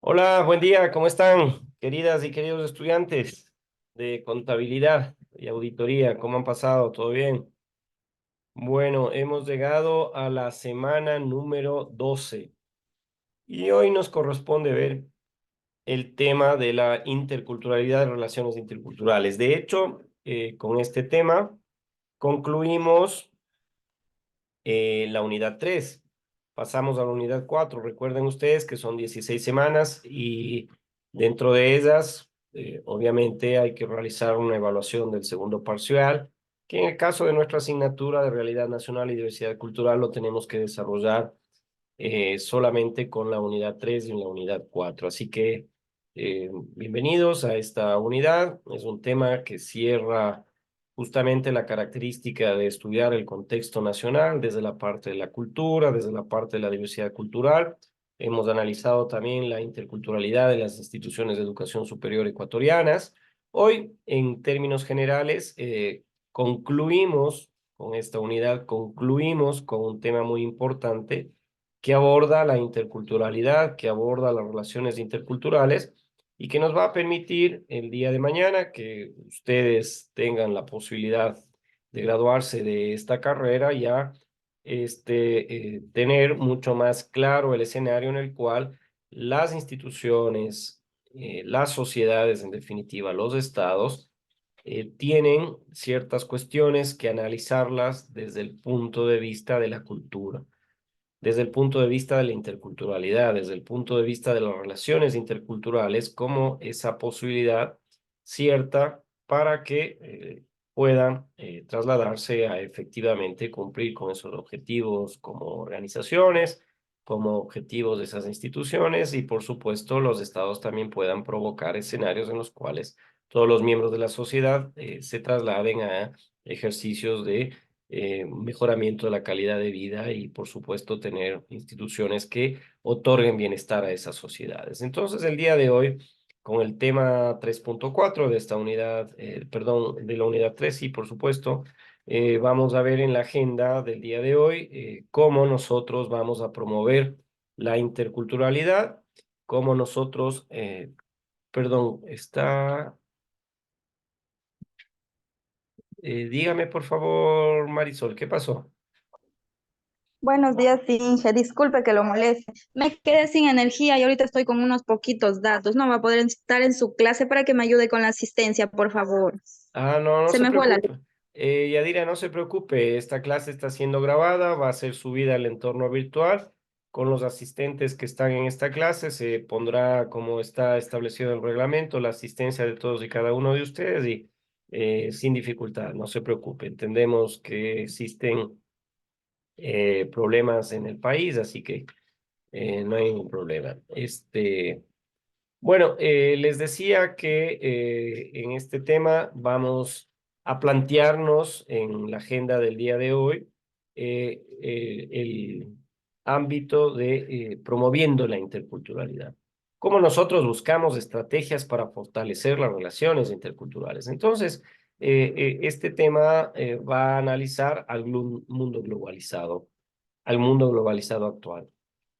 Hola, buen día, ¿cómo están, queridas y queridos estudiantes de contabilidad y auditoría? ¿Cómo han pasado? ¿Todo bien? Bueno, hemos llegado a la semana número 12 y hoy nos corresponde ver el tema de la interculturalidad de relaciones interculturales. De hecho, con este tema concluimos la unidad 3. Pasamos a la unidad 4. Recuerden ustedes que son 16 semanas y dentro de ellas, obviamente, hay que realizar una evaluación del segundo parcial, que en el caso de nuestra asignatura de Realidad Nacional y Diversidad Cultural lo tenemos que desarrollar solamente con la unidad 3 y la unidad 4. Así que bienvenidos a esta unidad. Es un tema que cierra justamente la característica de estudiar el contexto nacional desde la parte de la cultura, desde la parte de la diversidad cultural. Hemos analizado también la interculturalidad de las instituciones de educación superior ecuatorianas. Hoy, en términos generales, concluimos con esta unidad, concluimos con un tema muy importante que aborda la interculturalidad, que aborda las relaciones interculturales y que nos va a permitir el día de mañana que ustedes tengan la posibilidad de graduarse de esta carrera ya tener mucho más claro el escenario en el cual las instituciones, las sociedades, en definitiva, los estados, tienen ciertas cuestiones que analizarlas desde el punto de vista de la cultura, desde el punto de vista de la interculturalidad, desde el punto de vista de las relaciones interculturales, como esa posibilidad cierta para que puedan trasladarse a efectivamente cumplir con esos objetivos como organizaciones, como objetivos de esas instituciones y por supuesto los estados también puedan provocar escenarios en los cuales todos los miembros de la sociedad se trasladen a ejercicios de mejoramiento de la calidad de vida y, por supuesto, tener instituciones que otorguen bienestar a esas sociedades. Entonces, el día de hoy, con el tema 3.4 de esta unidad, perdón, de la unidad 3, sí, por supuesto, vamos a ver en la agenda del día de hoy cómo nosotros vamos a promover la interculturalidad, cómo nosotros, perdón, dígame por favor, Marisol, ¿qué pasó? Buenos días, Inge. Disculpe que lo moleste. Me quedé sin energía y ahorita estoy con unos poquitos datos. No va a poder estar en su clase para que me ayude con la asistencia, por favor. Ah, no, no Se se me fue la luz. preocupe. Yadira, no se preocupe. Esta clase está siendo grabada, va a ser subida al entorno virtual. Con los asistentes que están en esta clase se pondrá, como está establecido en el reglamento, la asistencia de todos y cada uno de ustedes y sin dificultad, no se preocupe. Entendemos que existen problemas en el país, así que no hay ningún problema. Bueno, les decía que en este tema vamos a plantearnos en la agenda del día de hoy el ámbito de promoviendo la interculturalidad. Cómo nosotros buscamos estrategias para fortalecer las relaciones interculturales. Entonces, este tema va a analizar al mundo globalizado actual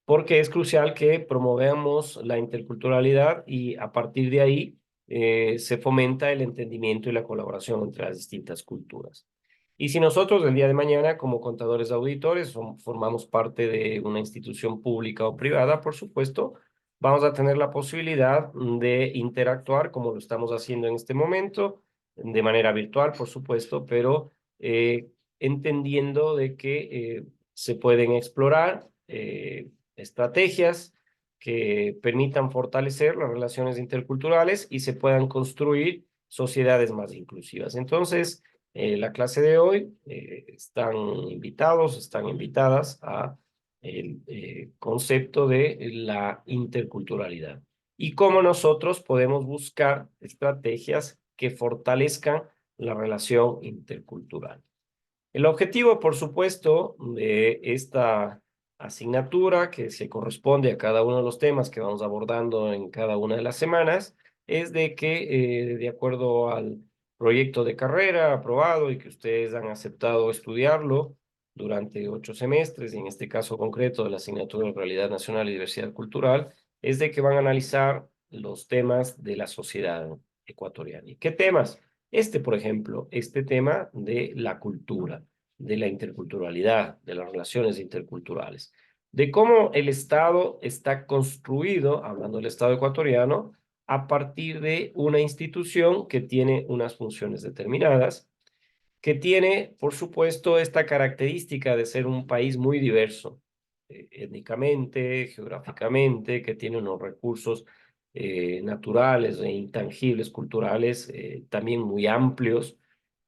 porque es crucial que promovamos la interculturalidad y a partir de ahí se fomenta el entendimiento y la colaboración entre las distintas culturas. Y si nosotros el día de mañana, como contadores auditores, formamos parte de una institución pública o privada, por supuesto, vamos a tener la posibilidad de interactuar como lo estamos haciendo en este momento, de manera virtual, por supuesto, pero entendiendo de que se pueden explorar estrategias que permitan fortalecer las relaciones interculturales y se puedan construir sociedades más inclusivas. Entonces, la clase de hoy están invitados, están invitadas a el concepto de la interculturalidad y cómo nosotros podemos buscar estrategias que fortalezcan la relación intercultural. El objetivo, por supuesto, de esta asignatura que se corresponde a cada uno de los temas que vamos abordando en cada una de las semanas es de que, de acuerdo al proyecto de carrera aprobado y que ustedes han aceptado estudiarlo durante 8 semestres, y en este caso concreto de la asignatura de Realidad Nacional y Diversidad Cultural, es de que van a analizar los temas de la sociedad ecuatoriana. ¿Y qué temas? Por ejemplo, este tema de la cultura, de la interculturalidad, de las relaciones interculturales, de cómo el Estado está construido, hablando del Estado ecuatoriano, a partir de una institución que tiene unas funciones determinadas, que tiene, por supuesto, esta característica de ser un país muy diverso, étnicamente, geográficamente, que tiene unos recursos naturales e intangibles, culturales, también muy amplios,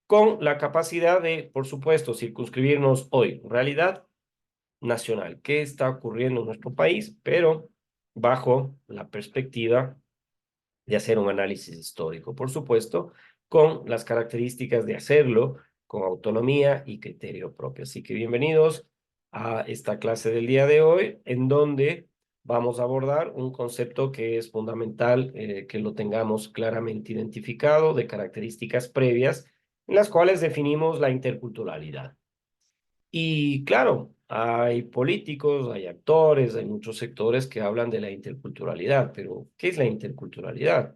con la capacidad de, por supuesto, circunscribirnos hoy, realidad nacional, qué está ocurriendo en nuestro país, pero bajo la perspectiva de hacer un análisis histórico, por supuesto, con las características de hacerlo con autonomía y criterio propio. Así que bienvenidos a esta clase del día de hoy, en donde vamos a abordar un concepto que es fundamental que lo tengamos claramente identificado, de características previas, en las cuales definimos la interculturalidad. Y claro, hay políticos, hay actores, hay muchos sectores que hablan de la interculturalidad, pero ¿qué es la interculturalidad?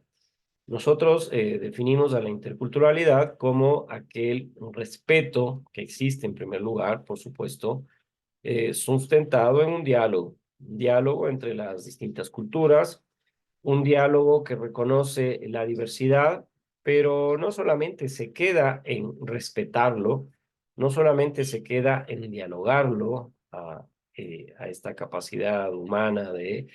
Nosotros definimos a la interculturalidad como aquel respeto que existe en primer lugar, por supuesto, sustentado en un diálogo entre las distintas culturas, un diálogo que reconoce la diversidad, pero no solamente se queda en respetarlo, no solamente se queda en dialogarlo a esta capacidad humana de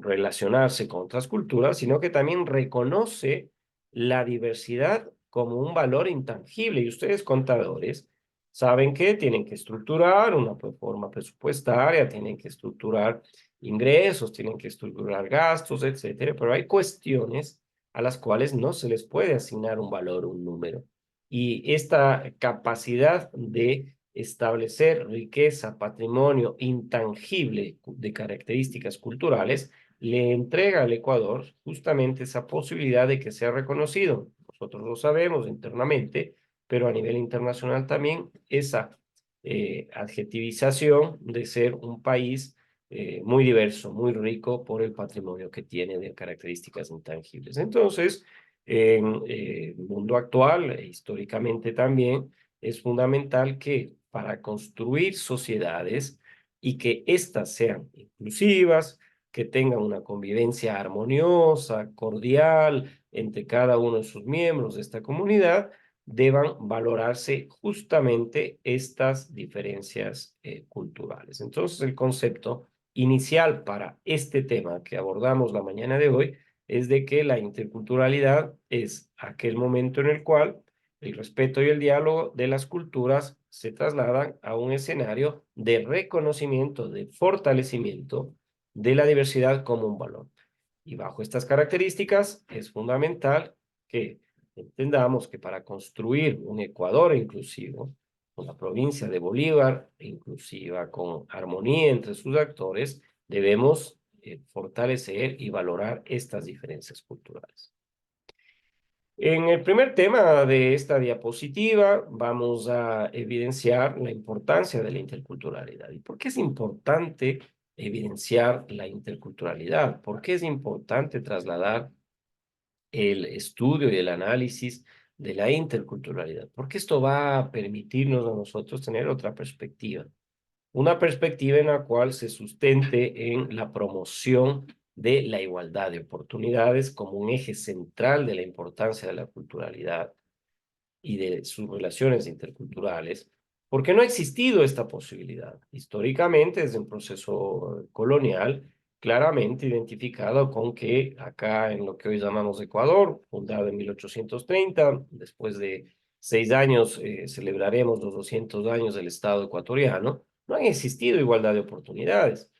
relacionarse con otras culturas, sino que también reconoce la diversidad como un valor intangible. Y ustedes, contadores, saben que tienen que estructurar una forma presupuestaria, tienen que estructurar ingresos, tienen que estructurar gastos, etcétera, pero hay cuestiones a las cuales no se les puede asignar un valor, un número. Y esta capacidad de establecer riqueza, patrimonio intangible de características culturales, le entrega al Ecuador justamente esa posibilidad de que sea reconocido. Nosotros lo sabemos internamente, pero a nivel internacional también esa adjetivización de ser un país muy diverso, muy rico por el patrimonio que tiene de características intangibles. Entonces, en el mundo actual, e históricamente también, es fundamental que para construir sociedades y que éstas sean inclusivas, que tengan una convivencia armoniosa, cordial entre cada uno de sus miembros de esta comunidad, deban valorarse justamente estas diferencias culturales. Entonces, el concepto inicial para este tema que abordamos la mañana de hoy es de que la interculturalidad es aquel momento en el cual el respeto y el diálogo de las culturas se trasladan a un escenario de reconocimiento, de fortalecimiento de la diversidad como un valor. Y bajo estas características es fundamental que entendamos que para construir un Ecuador inclusivo, con la provincia de Bolívar inclusiva, con armonía entre sus actores, debemos fortalecer y valorar estas diferencias culturales. En el primer tema de esta diapositiva vamos a evidenciar la importancia de la interculturalidad. ¿Y por qué es importante evidenciar la interculturalidad? ¿Por qué es importante trasladar el estudio y el análisis de la interculturalidad? Porque esto va a permitirnos a nosotros tener otra perspectiva, una perspectiva en la cual se sustente en la promoción de la igualdad de oportunidades como un eje central de la importancia de la culturalidad y de sus relaciones interculturales, porque no ha existido esta posibilidad. Históricamente, desde un proceso colonial, claramente identificado con que acá en lo que hoy llamamos Ecuador, fundado en 1830, después de 6 años celebraremos los 200 años del Estado ecuatoriano, no han existido igualdad de oportunidades.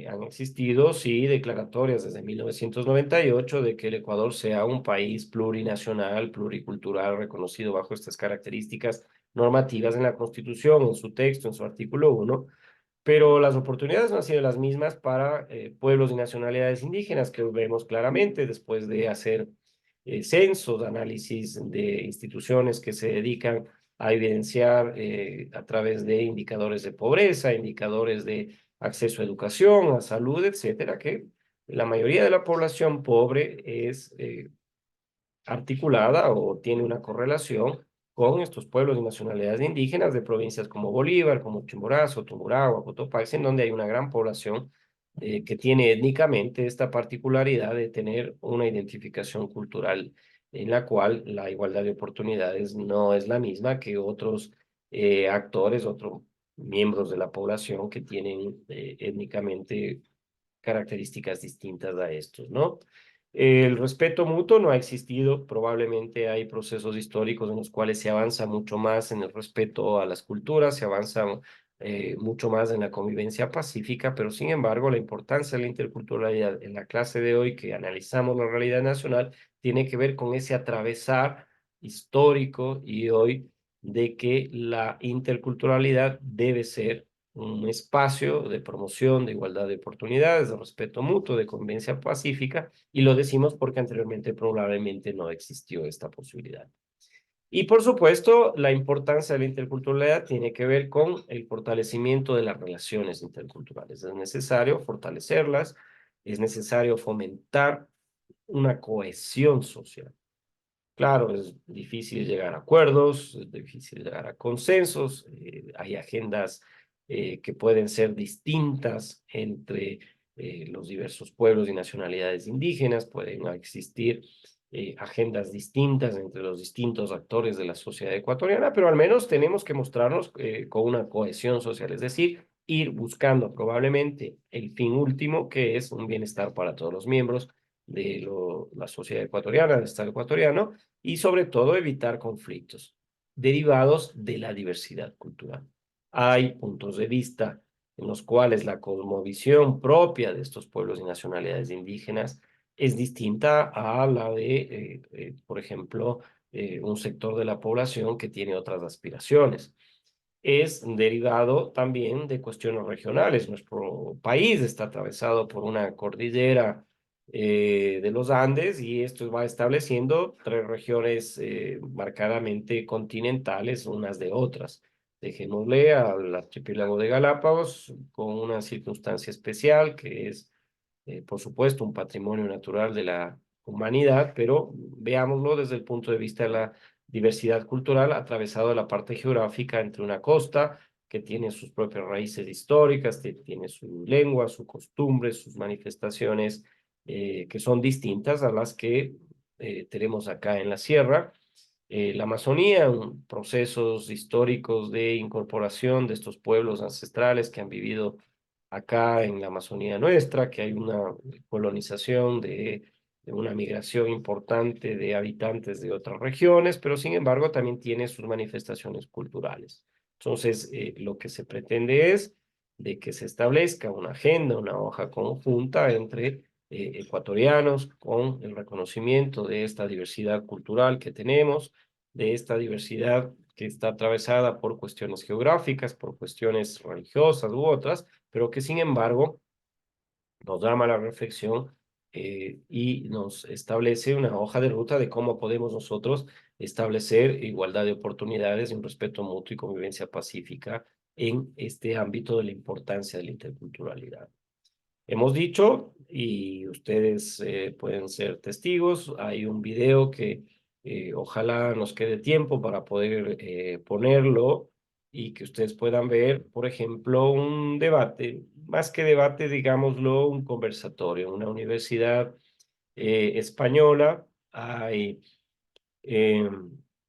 Han existido, sí, declaratorias desde 1998 de que el Ecuador sea un país plurinacional, pluricultural, reconocido bajo estas características normativas en la Constitución, en su texto, en su artículo 1, pero las oportunidades no han sido las mismas para pueblos y nacionalidades indígenas, que vemos claramente después de hacer censos, análisis de instituciones que se dedican a evidenciar a través de indicadores de pobreza, indicadores de acceso a educación, a salud, etcétera, que La mayoría de la población pobre es articulada o tiene una correlación con estos pueblos y nacionalidades indígenas de provincias como Bolívar, como Chimborazo, Tungurahua, Cotopaxi, en donde hay una gran población que tiene étnicamente esta particularidad de tener una identificación cultural en la cual la igualdad de oportunidades no es la misma que otros actores, otros miembros de la población que tienen étnicamente características distintas a estos, ¿no? El respeto mutuo no ha existido, probablemente hay procesos históricos en los cuales se avanza mucho más en el respeto a las culturas, se avanza mucho más en la convivencia pacífica, pero sin embargo la importancia de la interculturalidad en la clase de hoy que analizamos la realidad nacional tiene que ver con ese atravesar histórico y hoy de que la interculturalidad debe ser un espacio de promoción de igualdad de oportunidades, de respeto mutuo, de convivencia pacífica, y lo decimos porque anteriormente probablemente no existió esta posibilidad. Y por supuesto, la importancia de la interculturalidad tiene que ver con el fortalecimiento de las relaciones interculturales. Es necesario fortalecerlas, es necesario fomentar una cohesión social. Claro, es difícil llegar a acuerdos, es difícil llegar a consensos, hay agendas que pueden ser distintas entre los diversos pueblos y nacionalidades indígenas, pueden existir agendas distintas entre los distintos actores de la sociedad ecuatoriana, pero al menos tenemos que mostrarnos con una cohesión social, es decir, ir buscando probablemente el fin último, que es un bienestar para todos los miembros de la sociedad ecuatoriana, del Estado ecuatoriano, y sobre todo evitar conflictos derivados de la diversidad cultural. Hay puntos de vista en los cuales la cosmovisión propia de estos pueblos y nacionalidades indígenas es distinta a la de, por ejemplo, un sector de la población que tiene otras aspiraciones. Es derivado también de cuestiones regionales. Nuestro país está atravesado por una cordillera de los Andes y esto va estableciendo tres regiones marcadamente continentales unas de otras. Dejémosle al archipiélago de Galápagos con una circunstancia especial que es, por supuesto, un patrimonio natural de la humanidad, pero veámoslo desde el punto de vista de la diversidad cultural, atravesado la parte geográfica entre una costa que tiene sus propias raíces históricas, que tiene su lengua, sus costumbres, sus manifestaciones que son distintas a las que tenemos acá en la sierra. La Amazonía, procesos históricos de incorporación de estos pueblos ancestrales que han vivido acá en la Amazonía nuestra, que hay una colonización de una migración importante de habitantes de otras regiones, pero sin embargo también tiene sus manifestaciones culturales. Entonces, lo que se pretende es de que se establezca una agenda, una hoja conjunta entre ecuatorianos con el reconocimiento de esta diversidad cultural que tenemos, de esta diversidad que está atravesada por cuestiones geográficas, por cuestiones religiosas u otras, pero que sin embargo nos llama a la reflexión y nos establece una hoja de ruta de cómo podemos nosotros establecer igualdad de oportunidades y un respeto mutuo y convivencia pacífica en este ámbito de la importancia de la interculturalidad. Hemos dicho, y ustedes pueden ser testigos, hay un video que ojalá nos quede tiempo para poder ponerlo y que ustedes puedan ver, por ejemplo, un debate, más que debate, digámoslo, un conversatorio, en una universidad española, hay eh,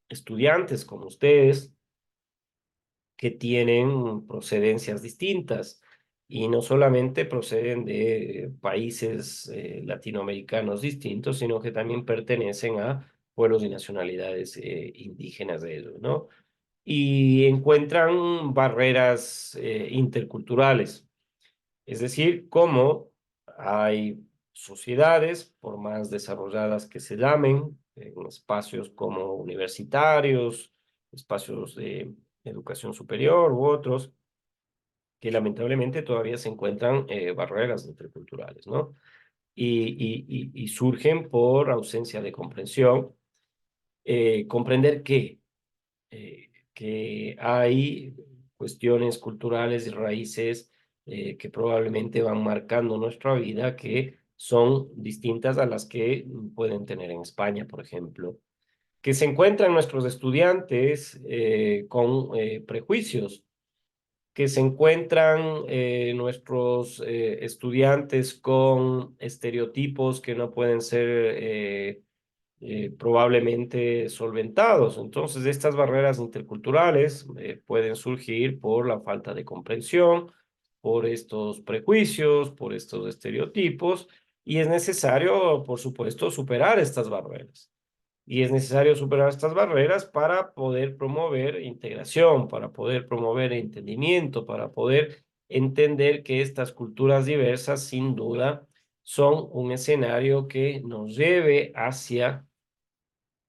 estudiantes como ustedes que tienen procedencias distintas y no solamente proceden de países latinoamericanos distintos, sino que también pertenecen a pueblos y nacionalidades indígenas de ellos, ¿no? Y encuentran barreras interculturales, es decir, cómo hay sociedades, por más desarrolladas que se llamen, en espacios como universitarios, espacios de educación superior u otros, que lamentablemente todavía se encuentran barreras interculturales, ¿no? Y surgen por ausencia de comprensión. Comprender que hay cuestiones culturales y raíces que probablemente van marcando nuestra vida que son distintas a las que pueden tener en España, por ejemplo, que se encuentran nuestros estudiantes con prejuicios, que se encuentran nuestros estudiantes con estereotipos que no pueden ser probablemente solventados. Entonces, estas barreras interculturales pueden surgir por la falta de comprensión, por estos prejuicios, por estos estereotipos, y es necesario, por supuesto, superar estas barreras. Y es necesario superar estas barreras para poder promover integración, para poder promover entendimiento, para poder entender que estas culturas diversas, sin duda, son un escenario que nos lleve hacia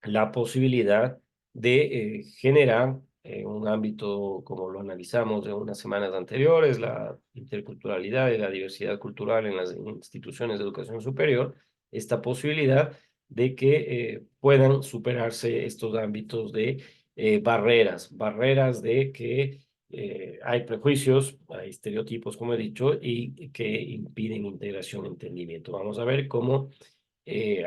la posibilidad de generar un ámbito, como lo analizamos en unas semanas anteriores, la interculturalidad y la diversidad cultural en las instituciones de educación superior, esta posibilidad de que puedan superarse estos ámbitos de barreras de que hay prejuicios, hay estereotipos, como he dicho, y que impiden integración y entendimiento. Vamos a ver cómo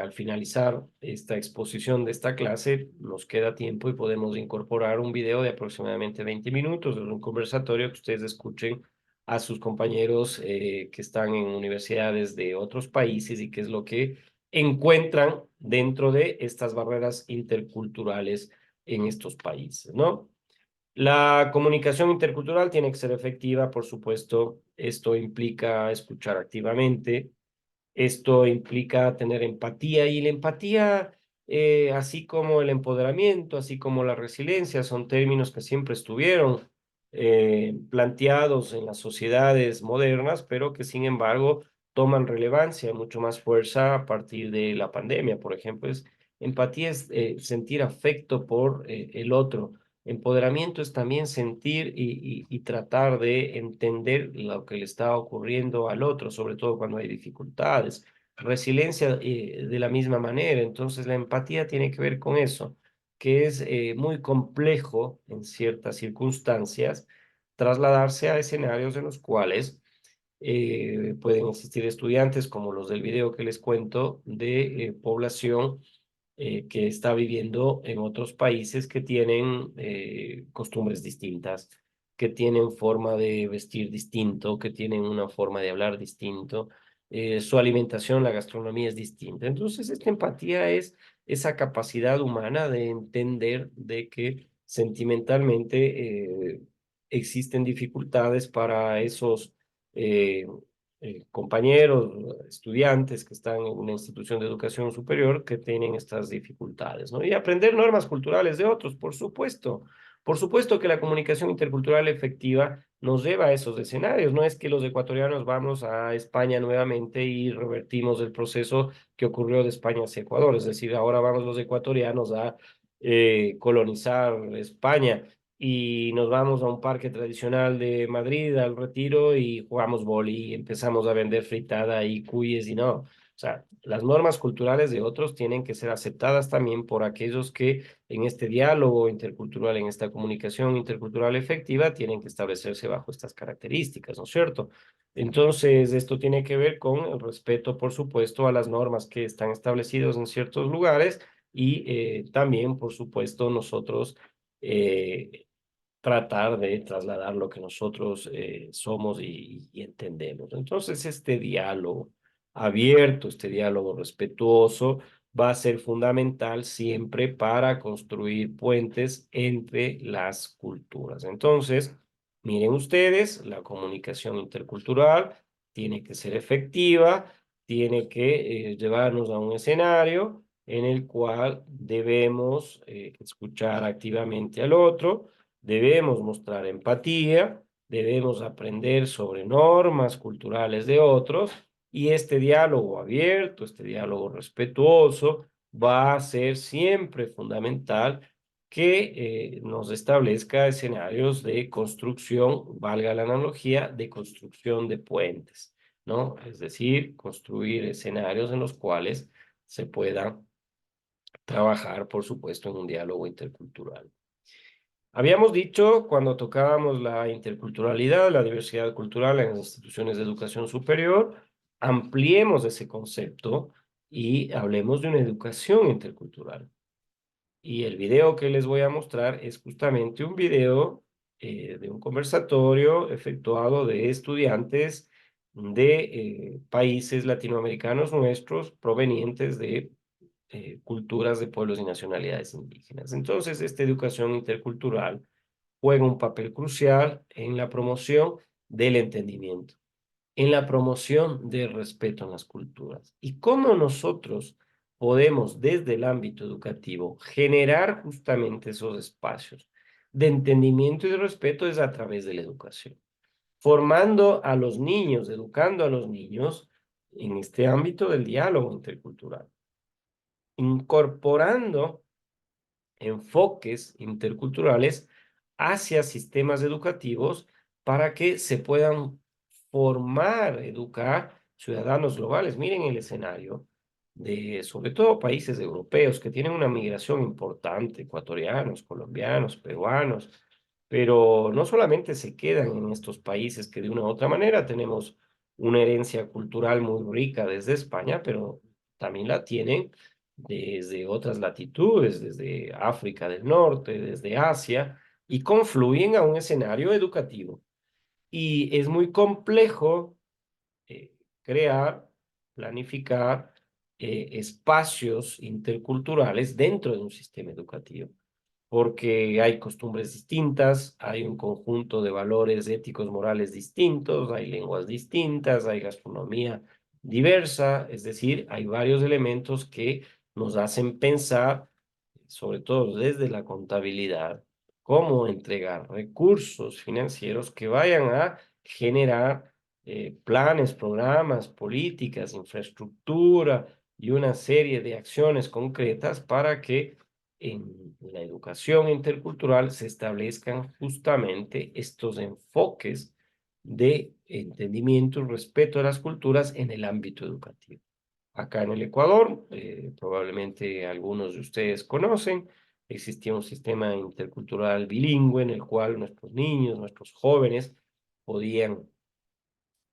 al finalizar esta exposición de esta clase, nos queda tiempo y podemos incorporar un video de aproximadamente 20 minutos, de un conversatorio que ustedes escuchen a sus compañeros que están en universidades de otros países y qué es lo que encuentran dentro de estas barreras interculturales en estos países, ¿no? La comunicación intercultural tiene que ser efectiva, por supuesto. Esto implica escuchar activamente, esto implica tener empatía y la empatía, así como el empoderamiento, así como la resiliencia, son términos que siempre estuvieron planteados en las sociedades modernas, pero que sin embargo toman relevancia, mucho más fuerza a partir de la pandemia. Por ejemplo, empatía es sentir afecto por el otro. Empoderamiento es también sentir y tratar de entender lo que le está ocurriendo al otro, sobre todo cuando hay dificultades. Resiliencia de la misma manera. Entonces, la empatía tiene que ver con eso, que es muy complejo en ciertas circunstancias trasladarse a escenarios en los cuales pueden existir estudiantes como los del video que les cuento de población que está viviendo en otros países que tienen costumbres distintas, que tienen forma de vestir distinto, que tienen una forma de hablar distinto, su alimentación, la gastronomía es distinta. Entonces, esta empatía es esa capacidad humana de entender de que sentimentalmente existen dificultades para esos eh, compañeros, estudiantes que están en una institución de educación superior que tienen estas dificultades, ¿no? Y aprender normas culturales de otros, por supuesto. Por supuesto que la comunicación intercultural efectiva nos lleva a esos escenarios. No es que los ecuatorianos vamos a España nuevamente y revertimos el proceso que ocurrió de España hacia Ecuador. Es decir, ahora vamos los ecuatorianos a colonizar España y nos vamos a un parque tradicional de Madrid, al Retiro, y jugamos vóley y empezamos a vender fritada y cuyes y no. O sea, las normas culturales de otros tienen que ser aceptadas también por aquellos que en este diálogo intercultural, en esta comunicación intercultural efectiva, tienen que establecerse bajo estas características, ¿no es cierto? Entonces, esto tiene que ver con el respeto, por supuesto, a las normas que están establecidas en ciertos lugares y también, por supuesto, nosotros tratar de trasladar lo que nosotros somos y entendemos. Entonces, este diálogo abierto, este diálogo respetuoso, va a ser fundamental siempre para construir puentes entre las culturas. Entonces, miren ustedes, la comunicación intercultural tiene que ser efectiva, tiene que llevarnos a un escenario en el cual debemos escuchar activamente al otro, debemos mostrar empatía, debemos aprender sobre normas culturales de otros y este diálogo abierto, este diálogo respetuoso va a ser siempre fundamental que nos establezca escenarios de construcción, valga la analogía, de construcción de puentes, ¿no? Es decir, construir escenarios en los cuales se pueda trabajar, por supuesto, en un diálogo intercultural. Habíamos dicho cuando tocábamos la interculturalidad, la diversidad cultural en las instituciones de educación superior, ampliemos ese concepto y hablemos de una educación intercultural. Y el video que les voy a mostrar es justamente un video de un conversatorio efectuado de estudiantes de países latinoamericanos nuestros provenientes de culturas de pueblos y nacionalidades indígenas. Entonces, esta educación intercultural juega un papel crucial en la promoción del entendimiento, en la promoción del respeto en las culturas. Y cómo nosotros podemos desde el ámbito educativo generar justamente esos espacios de entendimiento y de respeto es a través de la educación, formando a los niños, educando a los niños en este ámbito del diálogo intercultural, incorporando enfoques interculturales hacia sistemas educativos para que se puedan formar, educar ciudadanos globales. Miren el escenario de, sobre todo, países europeos que tienen una migración importante, ecuatorianos, colombianos, peruanos, pero no solamente se quedan en estos países que de una u otra manera tenemos una herencia cultural muy rica desde España, pero también la tienen desde otras latitudes, desde África del Norte, desde Asia, y confluyen a un escenario educativo. Y es muy complejo crear, planificar espacios interculturales dentro de un sistema educativo porque hay costumbres distintas, hay un conjunto de valores éticos, morales distintos, hay lenguas distintas, hay gastronomía diversa, es decir, hay varios elementos que nos hacen pensar, sobre todo desde la contabilidad, cómo entregar recursos financieros que vayan a generar planes, programas, políticas, infraestructura y una serie de acciones concretas para que en la educación intercultural se establezcan justamente estos enfoques de entendimiento y respeto a las culturas en el ámbito educativo. Acá en el Ecuador, probablemente algunos de ustedes conocen, existía un sistema intercultural bilingüe en el cual nuestros niños, nuestros jóvenes podían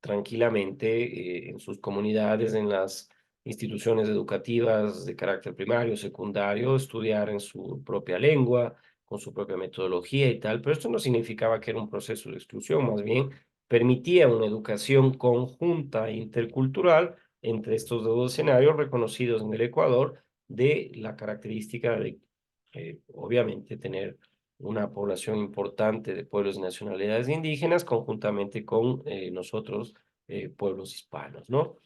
tranquilamente en sus comunidades, en las instituciones educativas de carácter primario, secundario, estudiar en su propia lengua, con su propia metodología y tal, pero esto no significaba que era un proceso de exclusión, más bien permitía una educación conjunta e intercultural entre estos dos escenarios reconocidos en el Ecuador de la característica de, obviamente, tener una población importante de pueblos y nacionalidades indígenas, conjuntamente con nosotros, pueblos hispanos, ¿no?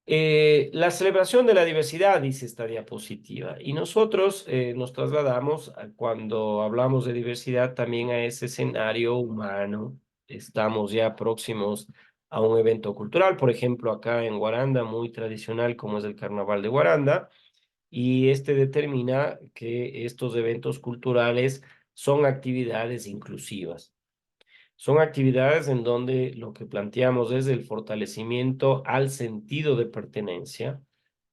La celebración de la diversidad, dice esta diapositiva, y nosotros nos trasladamos cuando hablamos de diversidad también a ese escenario humano. Estamos ya próximos a un evento cultural, por ejemplo, acá en Guaranda, muy tradicional como es el Carnaval de Guaranda, y este determina que estos eventos culturales son actividades inclusivas. Son actividades en donde lo que planteamos es el fortalecimiento al sentido de pertenencia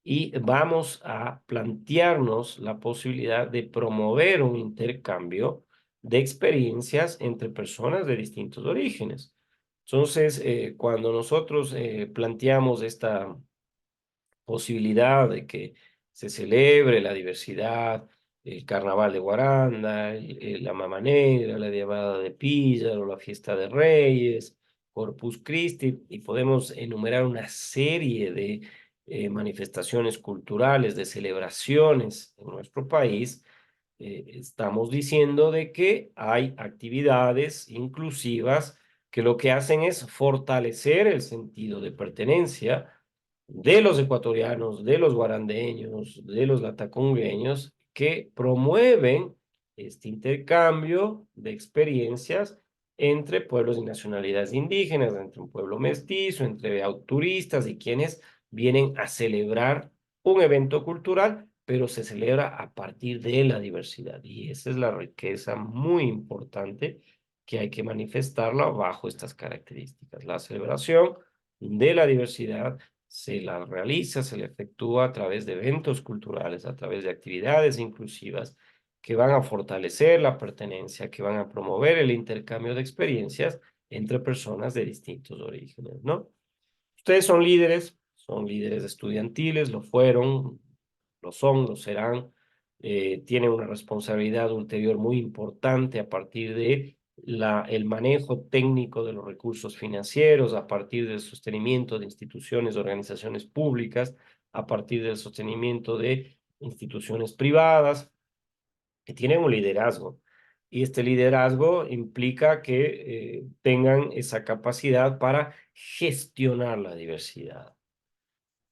y vamos a plantearnos la posibilidad de promover un intercambio de experiencias entre personas de distintos orígenes. Entonces, cuando nosotros planteamos esta posibilidad de que se celebre la diversidad, el carnaval de Guaranda, la Mama Negra, la Diabada de Píllaro, la Fiesta de Reyes, Corpus Christi, y podemos enumerar una serie de manifestaciones culturales, de celebraciones en nuestro país. Estamos diciendo de que hay actividades inclusivas que lo que hacen es fortalecer el sentido de pertenencia de los ecuatorianos, de los guarandeños, de los latacungueños, que promueven este intercambio de experiencias entre pueblos y nacionalidades indígenas, entre un pueblo mestizo, entre turistas y quienes vienen a celebrar un evento cultural, pero se celebra a partir de la diversidad. Y esa es la riqueza muy importante que hay que manifestarla bajo estas características. La celebración de la diversidad se la realiza, se la efectúa a través de eventos culturales, a través de actividades inclusivas que van a fortalecer la pertenencia, que van a promover el intercambio de experiencias entre personas de distintos orígenes, ¿no? Ustedes son líderes estudiantiles, lo fueron, lo son, lo serán, tienen una responsabilidad ulterior muy importante a partir de el manejo técnico de los recursos financieros, a partir del sostenimiento de instituciones, organizaciones públicas, a partir del sostenimiento de instituciones privadas, que tienen un liderazgo. Y este liderazgo implica que tengan esa capacidad para gestionar la diversidad.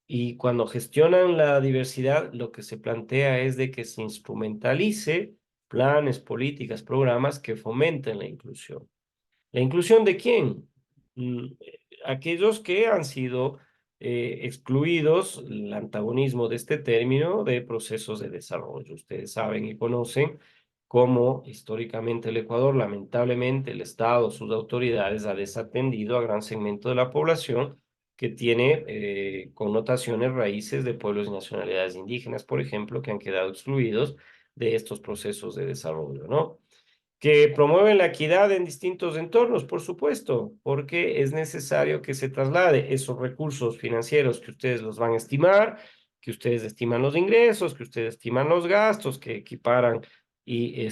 Y cuando gestionan la diversidad, lo que se plantea es de que se instrumentalice planes, políticas, programas que fomenten la inclusión. ¿La inclusión de quién? Aquellos que han sido excluidos, el antagonismo de este término, de procesos de desarrollo. Ustedes saben y conocen cómo históricamente el Ecuador, lamentablemente, el Estado, sus autoridades, ha desatendido a gran segmento de la población que tiene connotaciones raíces de pueblos y nacionalidades indígenas, por ejemplo, que han quedado excluidos de estos procesos de desarrollo, ¿no? Que promueven la equidad en distintos entornos, por supuesto, porque es necesario que se traslade esos recursos financieros que ustedes los van a estimar, que ustedes estiman los ingresos, que ustedes estiman los gastos, que equiparan y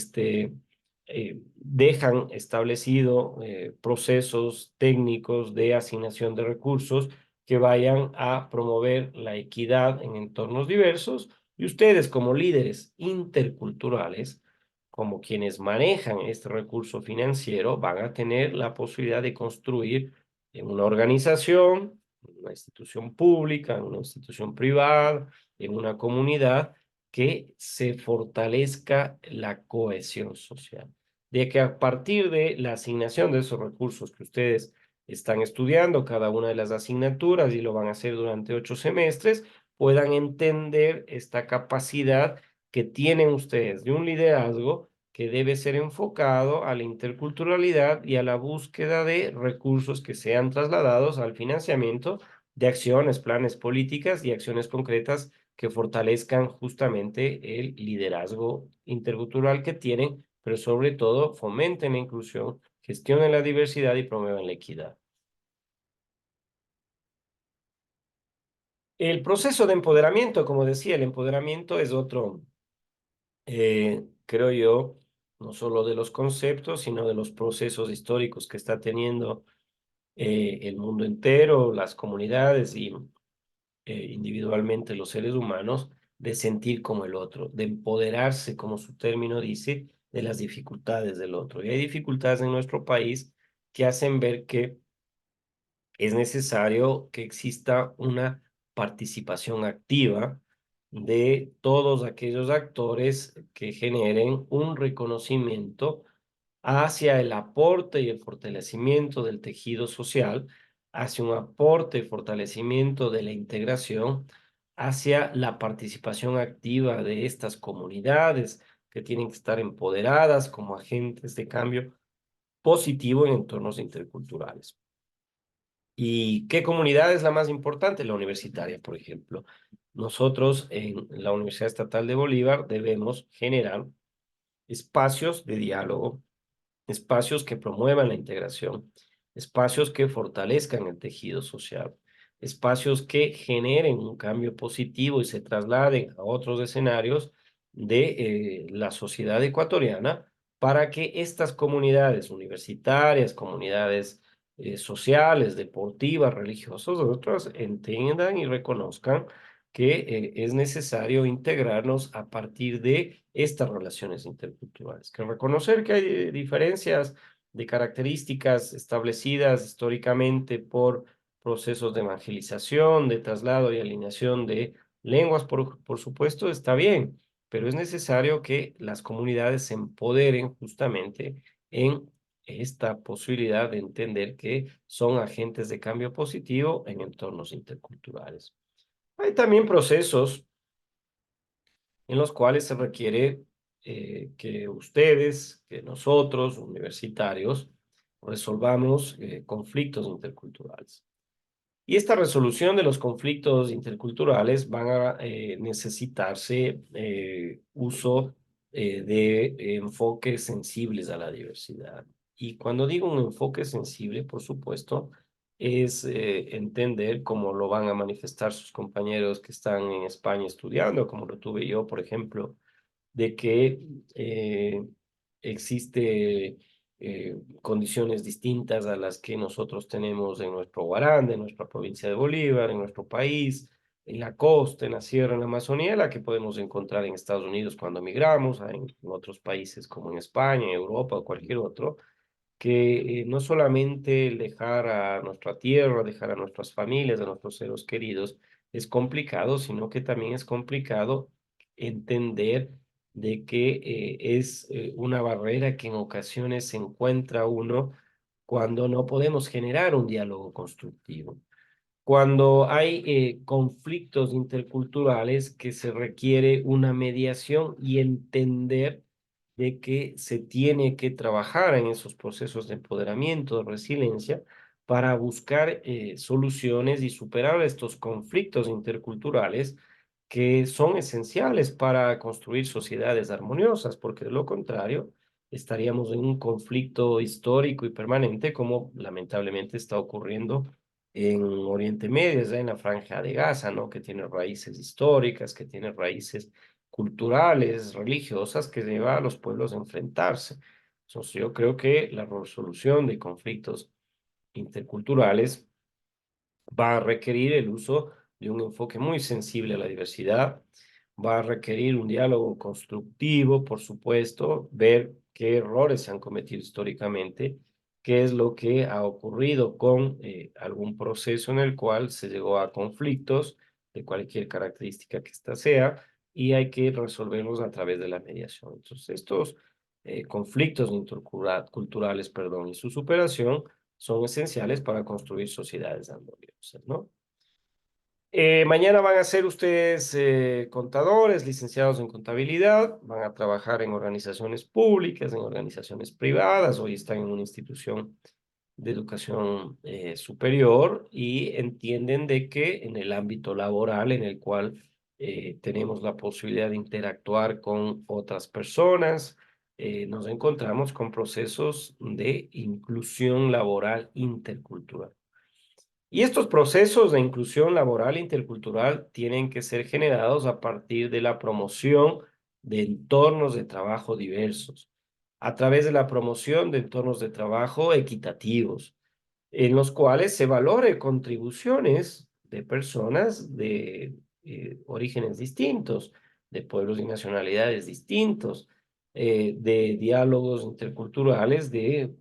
dejan establecido procesos técnicos de asignación de recursos que vayan a promover la equidad en entornos diversos y ustedes como líderes interculturales como quienes manejan este recurso financiero van a tener la posibilidad de construir en una organización, en una institución pública, en una institución privada, en una comunidad, que se fortalezca la cohesión social. De que a partir de la asignación de esos recursos que ustedes están estudiando, cada una de las asignaturas, y lo van a hacer durante 8 semestres, puedan entender esta capacidad que tienen ustedes de un liderazgo que debe ser enfocado a la interculturalidad y a la búsqueda de recursos que sean trasladados al financiamiento de acciones, planes, políticas y acciones concretas que fortalezcan justamente el liderazgo intercultural que tienen, pero sobre todo fomenten la inclusión, gestionen la diversidad y promuevan la equidad. El proceso de empoderamiento, como decía, el empoderamiento es otro, creo yo, no solo de los conceptos, sino de los procesos históricos que está teniendo el mundo entero, las comunidades y individualmente los seres humanos, de sentir como el otro, de empoderarse, como su término dice, de las dificultades del otro. Y hay dificultades en nuestro país que hacen ver que es necesario que exista una participación activa de todos aquellos actores que generen un reconocimiento hacia el aporte y el fortalecimiento del tejido social, hacia un aporte y fortalecimiento de la integración, hacia la participación activa de estas comunidades que tienen que estar empoderadas como agentes de cambio positivo en entornos interculturales. ¿Y qué comunidad es la más importante? La universitaria, por ejemplo. Nosotros en la Universidad Estatal de Bolívar debemos generar espacios de diálogo, espacios que promuevan la integración, espacios que fortalezcan el tejido social, espacios que generen un cambio positivo y se trasladen a otros escenarios de la sociedad ecuatoriana para que estas comunidades universitarias, comunidades sociales, deportivas, religiosas, otras entiendan y reconozcan que es necesario integrarnos a partir de estas relaciones interculturales, que reconocer que hay diferencias de características establecidas históricamente por procesos de evangelización, de traslado y alineación de lenguas, por supuesto, está bien, pero es necesario que las comunidades se empoderen justamente en esta posibilidad de entender que son agentes de cambio positivo en entornos interculturales. Hay también procesos en los cuales se requiere que ustedes, que nosotros, universitarios, resolvamos conflictos interculturales. Y esta resolución de los conflictos interculturales van a necesitarse uso de enfoques sensibles a la diversidad. Y cuando digo un enfoque sensible, por supuesto, es entender cómo lo van a manifestar sus compañeros que están en España estudiando, como lo tuve yo, por ejemplo, de que existe condiciones distintas a las que nosotros tenemos en nuestro Guaranda, en nuestra provincia de Bolívar, en nuestro país, en la costa, en la sierra, en la Amazonía, la que podemos encontrar en Estados Unidos cuando migramos, en otros países como en España, en Europa o cualquier otro, que no solamente el dejar a nuestra tierra, dejar a nuestras familias, a nuestros seres queridos, es complicado, sino que también es complicado entender de que es una barrera que en ocasiones se encuentra uno cuando no podemos generar un diálogo constructivo. Cuando hay conflictos interculturales que se requiere una mediación y entender de que se tiene que trabajar en esos procesos de empoderamiento, de resiliencia, para buscar soluciones y superar estos conflictos interculturales que son esenciales para construir sociedades armoniosas, porque de lo contrario estaríamos en un conflicto histórico y permanente como lamentablemente está ocurriendo en Oriente Medio, ya en la Franja de Gaza, ¿no? Que tiene raíces históricas, que tiene raíces culturales, religiosas, que lleva a los pueblos a enfrentarse. Entonces, yo creo que la resolución de conflictos interculturales va a requerir el uso de un enfoque muy sensible a la diversidad, va a requerir un diálogo constructivo, por supuesto, ver qué errores se han cometido históricamente, qué es lo que ha ocurrido con algún proceso en el cual se llegó a conflictos de cualquier característica que ésta sea, y hay que resolverlos a través de la mediación. Entonces, estos conflictos interculturales, perdón, y su superación son esenciales para construir sociedades armoniosas, ¿no? Mañana van a ser ustedes contadores, licenciados en contabilidad, van a trabajar en organizaciones públicas, en organizaciones privadas, hoy están en una institución de educación superior y entienden de que en el ámbito laboral en el cual tenemos la posibilidad de interactuar con otras personas, nos encontramos con procesos de inclusión laboral intercultural. Y estos procesos de inclusión laboral intercultural tienen que ser generados a partir de la promoción de entornos de trabajo diversos, a través de la promoción de entornos de trabajo equitativos, en los cuales se valore contribuciones de personas de orígenes distintos, de pueblos y nacionalidades distintos, de diálogos interculturales de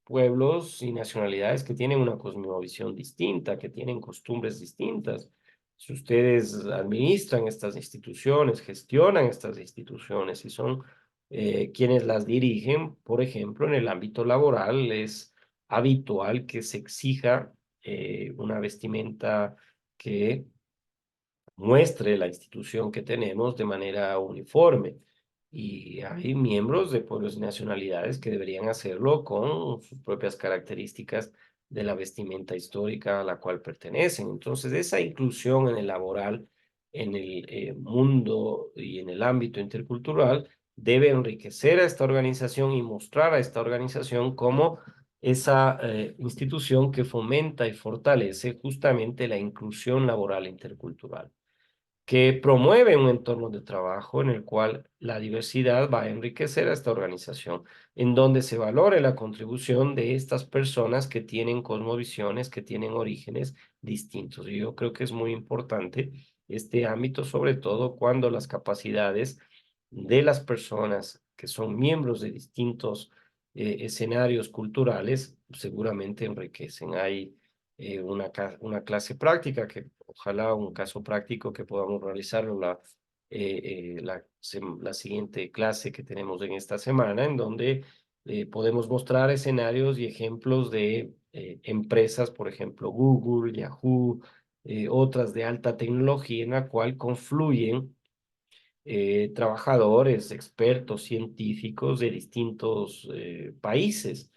pueblos y nacionalidades que tienen una cosmovisión distinta, que tienen costumbres distintas. Si ustedes administran estas instituciones, gestionan estas instituciones y son quienes las dirigen, por ejemplo, en el ámbito laboral es habitual que se exija una vestimenta que muestre la institución que tenemos de manera uniforme. Y hay miembros de pueblos y nacionalidades que deberían hacerlo con sus propias características de la vestimenta histórica a la cual pertenecen. Entonces, esa inclusión en el laboral, en el mundo y en el ámbito intercultural debe enriquecer a esta organización y mostrar a esta organización como esa institución que fomenta y fortalece justamente la inclusión laboral intercultural, que promueve un entorno de trabajo en el cual la diversidad va a enriquecer a esta organización, en donde se valore la contribución de estas personas que tienen cosmovisiones, que tienen orígenes distintos. Y yo creo que es muy importante este ámbito, sobre todo cuando las capacidades de las personas que son miembros de distintos escenarios culturales seguramente enriquecen. Hay una clase práctica, que ojalá un caso práctico que podamos realizarlo la siguiente clase que tenemos en esta semana, en donde podemos mostrar escenarios y ejemplos de empresas, por ejemplo, Google, Yahoo, otras de alta tecnología, en la cual confluyen trabajadores, expertos, científicos de distintos países.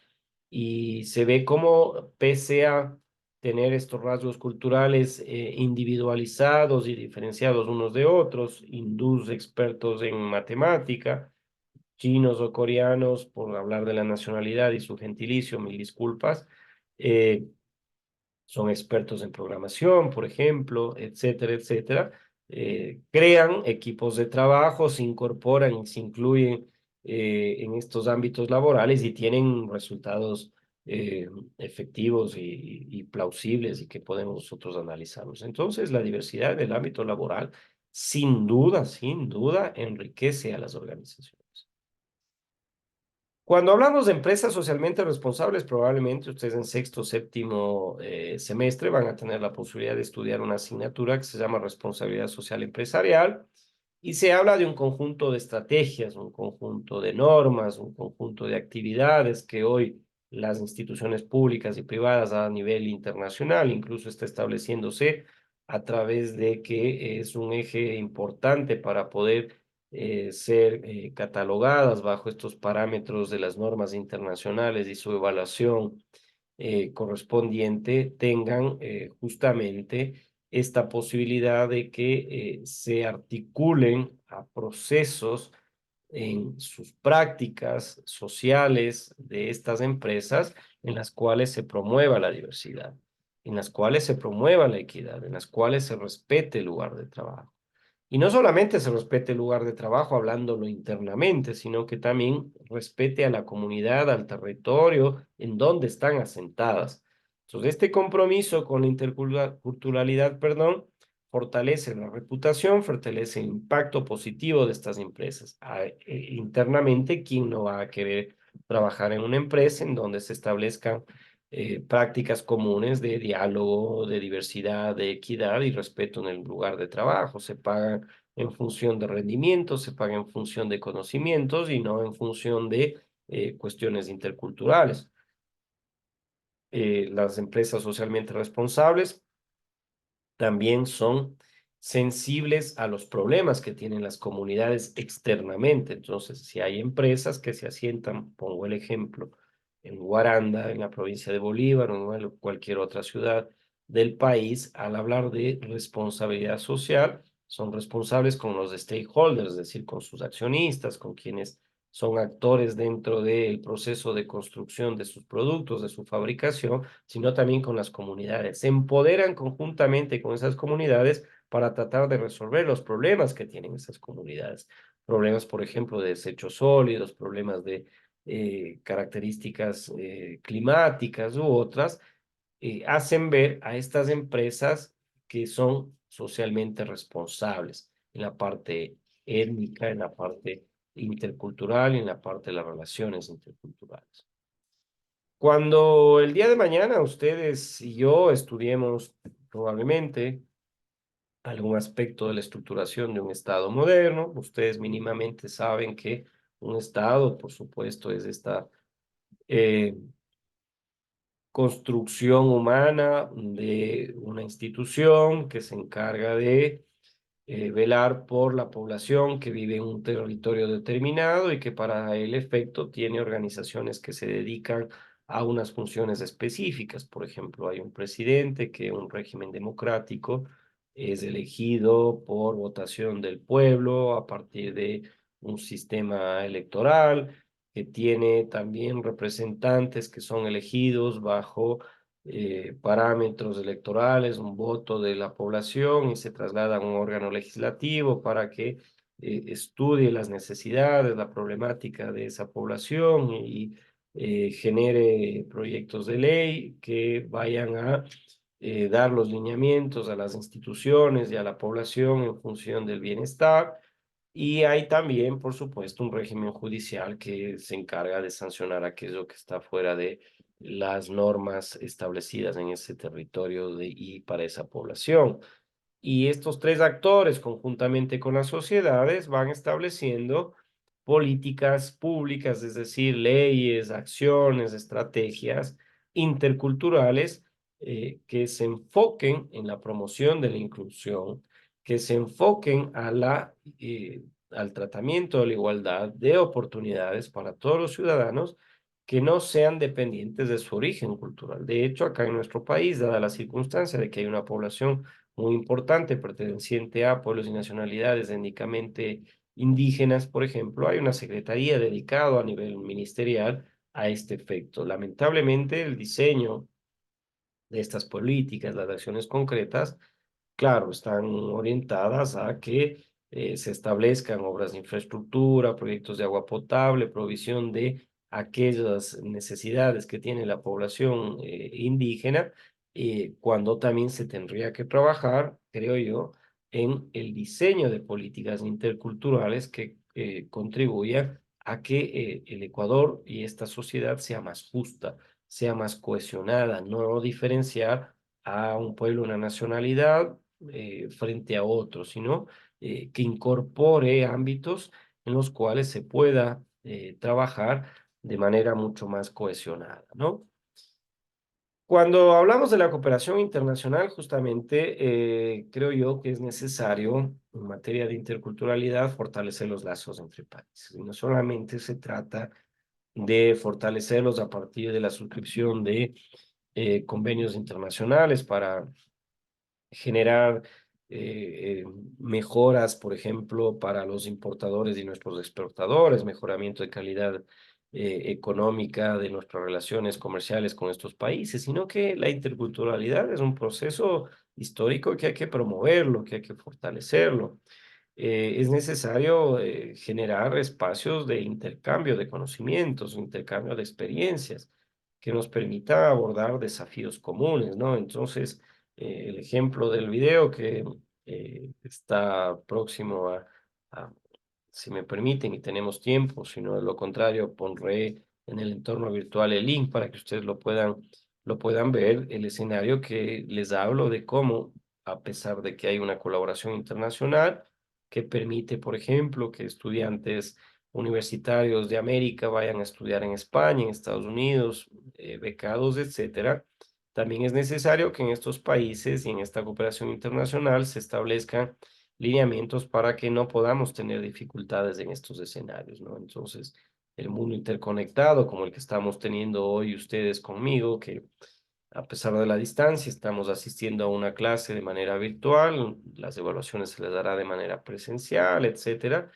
Y se ve como, pese a tener estos rasgos culturales individualizados y diferenciados unos de otros, hindús expertos en matemática, chinos o coreanos, por hablar de la nacionalidad y su gentilicio, mil disculpas, eh, son expertos en programación, por ejemplo, etcétera, etcétera. Crean equipos de trabajo, se incorporan y se incluyen en estos ámbitos laborales y tienen resultados eh, efectivos y plausibles y que podemos nosotros analizarlos. Entonces, la diversidad en el ámbito laboral, sin duda, enriquece a las organizaciones. Cuando hablamos de empresas socialmente responsables, probablemente ustedes en sexto o séptimo semestre van a tener la posibilidad de estudiar una asignatura que se llama responsabilidad social empresarial y se habla de un conjunto de estrategias, un conjunto de normas, un conjunto de actividades que hoy las instituciones públicas y privadas a nivel internacional incluso está estableciéndose a través de que es un eje importante para poder ser catalogadas bajo estos parámetros de las normas internacionales y su evaluación correspondiente tengan justamente esta posibilidad de que se articulen a procesos en sus prácticas sociales de estas empresas en las cuales se promueva la diversidad, en las cuales se promueva la equidad, en las cuales se respete el lugar de trabajo. Y no solamente se respete el lugar de trabajo hablándolo internamente, sino que también respete a la comunidad, al territorio en donde están asentadas. Entonces, este compromiso con la interculturalidad, perdón, fortalece la reputación, fortalece el impacto positivo de estas empresas. Internamente, ¿quién no va a querer trabajar en una empresa en donde se establezcan prácticas comunes de diálogo, de diversidad, de equidad y respeto en el lugar de trabajo? Se paga en función de rendimientos, se paga en función de conocimientos y no en función de cuestiones interculturales. Las empresas socialmente responsables también son sensibles a los problemas que tienen las comunidades externamente. Entonces, si hay empresas que se asientan, pongo el ejemplo, en Guaranda, en la provincia de Bolívar o en cualquier otra ciudad del país, al hablar de responsabilidad social, son responsables con los stakeholders, es decir, con sus accionistas, con quienes son actores dentro del proceso de construcción de sus productos, de su fabricación, sino también con las comunidades. Se empoderan conjuntamente con esas comunidades para tratar de resolver los problemas que tienen esas comunidades. Problemas, por ejemplo, de desechos sólidos, problemas de características climáticas u otras, hacen ver a estas empresas que son socialmente responsables en la parte étnica, en la parte intercultural y en la parte de las relaciones interculturales. Cuando el día de mañana ustedes y yo estudiemos probablemente algún aspecto de la estructuración de un Estado moderno, ustedes mínimamente saben que un Estado, por supuesto, es esta eh, construcción humana de una institución que se encarga de velar por la población que vive en un territorio determinado y que para el efecto tiene organizaciones que se dedican a unas funciones específicas. Por ejemplo, hay un presidente que en un régimen democrático es elegido por votación del pueblo a partir de un sistema electoral que tiene también representantes que son elegidos bajo parámetros electorales, un voto de la población y se traslada a un órgano legislativo para que estudie las necesidades, la problemática de esa población y genere proyectos de ley que vayan a dar los lineamientos a las instituciones y a la población en función del bienestar. Y hay también, por supuesto, un régimen judicial que se encarga de sancionar aquello que está fuera de las normas establecidas en ese territorio y para esa población. Y estos tres actores, conjuntamente con las sociedades, van estableciendo políticas públicas, es decir, leyes, acciones, estrategias interculturales que se enfoquen en la promoción de la inclusión, que se enfoquen al tratamiento de la igualdad de oportunidades para todos los ciudadanos que no sean dependientes de su origen cultural. De hecho, acá en nuestro país, dada la circunstancia de que hay una población muy importante perteneciente a pueblos y nacionalidades étnicamente indígenas, por ejemplo, hay una secretaría dedicada a nivel ministerial a este efecto. Lamentablemente, el diseño de estas políticas, las acciones concretas, claro, están orientadas a que se establezcan obras de infraestructura, proyectos de agua potable, provisión de aquellas necesidades que tiene la población indígena, cuando también se tendría que trabajar, creo yo, en el diseño de políticas interculturales que contribuyan a que el Ecuador y esta sociedad sea más justa, sea más cohesionada, no diferenciar a un pueblo, una nacionalidad frente a otro, sino que incorpore ámbitos en los cuales se pueda trabajar de manera mucho más cohesionada, ¿no? Cuando hablamos de la cooperación internacional, justamente creo yo que es necesario, en materia de interculturalidad, fortalecer los lazos entre países. Y no solamente se trata de fortalecerlos a partir de la suscripción de convenios internacionales para generar mejoras, por ejemplo, para los importadores y nuestros exportadores, mejoramiento de calidad económica de nuestras relaciones comerciales con estos países, sino que la interculturalidad es un proceso histórico que hay que promoverlo, que hay que fortalecerlo. Es necesario generar espacios de intercambio de conocimientos, intercambio de experiencias que nos permita abordar desafíos comunes, ¿no? Entonces, el ejemplo del video que está próximo a, si me permiten y tenemos tiempo, si no de lo contrario, pondré en el entorno virtual el link para que ustedes lo puedan ver, el escenario que les hablo de cómo, a pesar de que hay una colaboración internacional, que permite, por ejemplo, que estudiantes universitarios de América vayan a estudiar en España, en Estados Unidos, becados, etcétera. También es necesario que en estos países y en esta cooperación internacional se establezcan lineamientos para que no podamos tener dificultades en estos escenarios, ¿no? Entonces, el mundo interconectado, como el que estamos teniendo hoy ustedes conmigo, que a pesar de la distancia, estamos asistiendo a una clase de manera virtual, las evaluaciones se les dará de manera presencial, etcétera,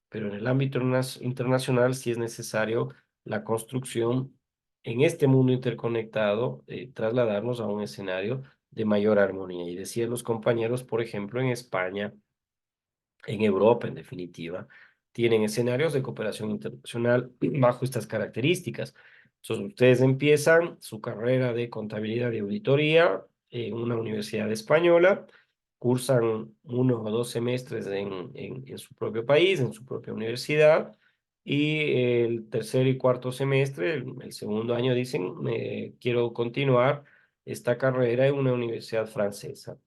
pero en el ámbito internacional sí es necesario la construcción en este mundo interconectado, trasladarnos a un escenario de mayor armonía. Y decían los compañeros, por ejemplo, en España, en Europa, en definitiva, tienen escenarios de cooperación internacional bajo estas características. Entonces, ustedes empiezan su carrera de contabilidad y auditoría en una universidad española, cursan 1 o 2 semestres en su propio país, en su propia universidad, y el tercer y cuarto semestre, el segundo año, dicen, quiero continuar esta carrera en una universidad francesa.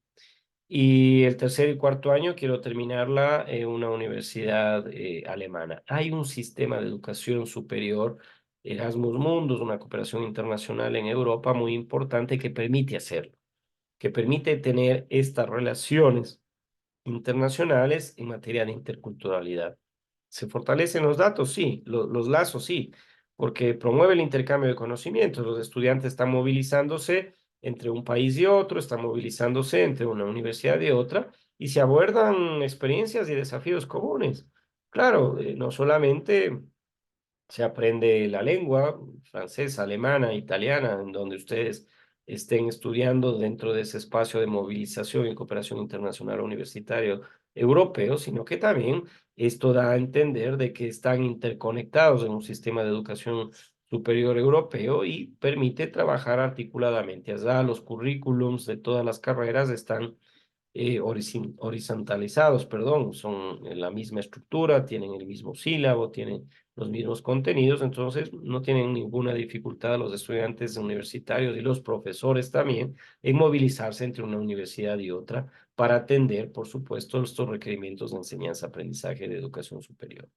Y el tercer y cuarto año quiero terminarla en una universidad alemana. Hay un sistema de educación superior, Erasmus Mundus, una cooperación internacional en Europa muy importante que permite hacerlo, que permite tener estas relaciones internacionales en materia de interculturalidad. ¿Se fortalecen los datos? Sí, los lazos sí, porque promueve el intercambio de conocimientos. Los estudiantes están movilizándose entre un país y otro, están movilizándose entre una universidad y otra, y se abordan experiencias y desafíos comunes. Claro, no solamente se aprende la lengua francesa, alemana, italiana, en donde ustedes estén estudiando dentro de ese espacio de movilización y cooperación internacional universitario europeo, sino que también esto da a entender de que están interconectados en un sistema de educación superior europeo y permite trabajar articuladamente. Allá los currículums de todas las carreras están horizontalizados, perdón, son en la misma estructura, tienen el mismo sílabo, tienen los mismos contenidos, entonces no tienen ninguna dificultad los estudiantes universitarios y los profesores también en movilizarse entre una universidad y otra para atender, por supuesto, estos requerimientos de enseñanza, aprendizaje de educación superior.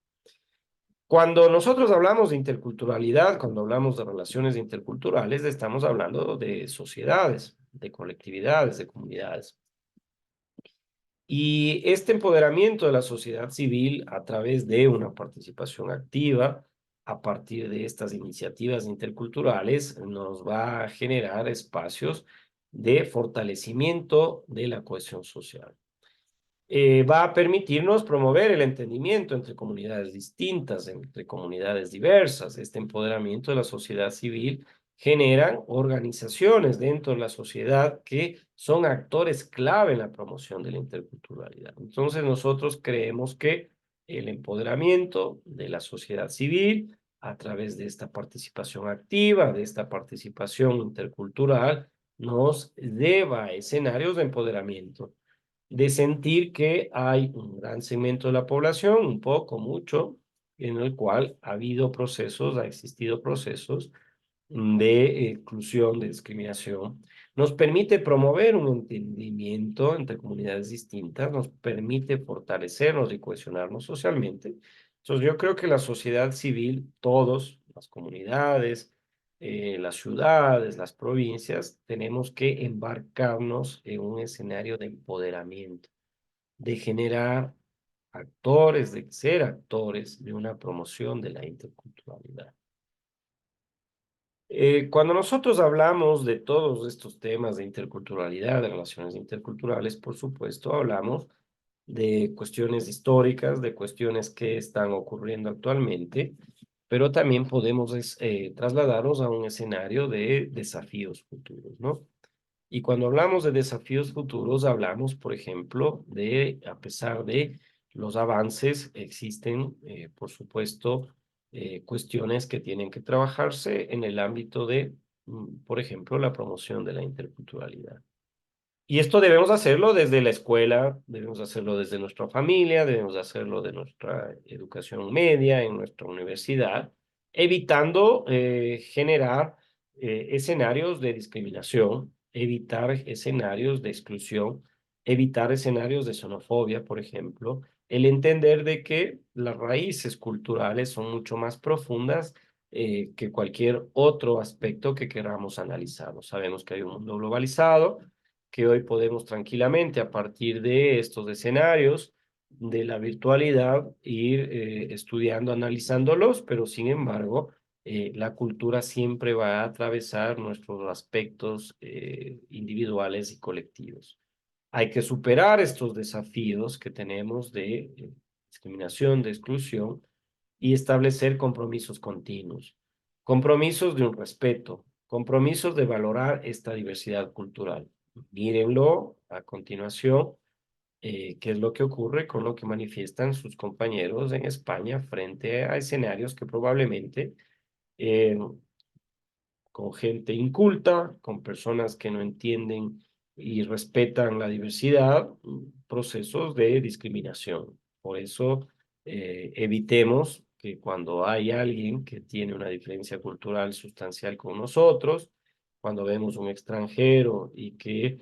Cuando nosotros hablamos de interculturalidad, cuando hablamos de relaciones interculturales, estamos hablando de sociedades, de colectividades, de comunidades. Y este empoderamiento de la sociedad civil a través de una participación activa, a partir de estas iniciativas interculturales, nos va a generar espacios de fortalecimiento de la cohesión social. Va a permitirnos promover el entendimiento entre comunidades distintas, entre comunidades diversas. Este empoderamiento de la sociedad civil generan organizaciones dentro de la sociedad que son actores clave en la promoción de la interculturalidad. Entonces nosotros creemos que el empoderamiento de la sociedad civil a través de esta participación activa, de esta participación intercultural, nos lleva a escenarios de empoderamiento, de sentir que hay un gran segmento de la población, un poco, mucho, en el cual ha habido procesos, ha existido procesos de exclusión, de discriminación, nos permite promover un entendimiento entre comunidades distintas, nos permite fortalecernos y cohesionarnos socialmente. Entonces, yo creo que la sociedad civil, todos, las comunidades, las ciudades, las provincias, tenemos que embarcarnos en un escenario de empoderamiento, de generar actores, de ser actores de una promoción de la interculturalidad. Cuando nosotros hablamos de todos estos temas de interculturalidad, de relaciones interculturales, por supuesto, hablamos de cuestiones históricas, de cuestiones que están ocurriendo actualmente, pero también podemos trasladarnos a un escenario de desafíos futuros, ¿no? Y cuando hablamos de desafíos futuros, hablamos, por ejemplo, de, a pesar de los avances, existen, por supuesto, cuestiones que tienen que trabajarse en el ámbito de, por ejemplo, la promoción de la interculturalidad. Y esto debemos hacerlo desde la escuela, debemos hacerlo desde nuestra familia, debemos hacerlo de nuestra educación media, en nuestra universidad, evitando generar escenarios de discriminación, evitar escenarios de exclusión, evitar escenarios de xenofobia, por ejemplo, el entender de que las raíces culturales son mucho más profundas que cualquier otro aspecto que queramos analizar. Sabemos que hay un mundo globalizado, que hoy podemos tranquilamente, a partir de estos escenarios de la virtualidad, ir estudiando, analizándolos, pero sin embargo, la cultura siempre va a atravesar nuestros aspectos individuales y colectivos. Hay que superar estos desafíos que tenemos de discriminación, de exclusión, y establecer compromisos continuos, compromisos de un respeto, compromisos de valorar esta diversidad cultural. Mírenlo a continuación, qué es lo que ocurre con lo que manifiestan sus compañeros en España frente a escenarios que probablemente eh, con gente inculta, con personas que no entienden y respetan la diversidad, procesos de discriminación. Por eso, evitemos que cuando hay alguien que tiene una diferencia cultural sustancial con nosotros, cuando vemos un extranjero y que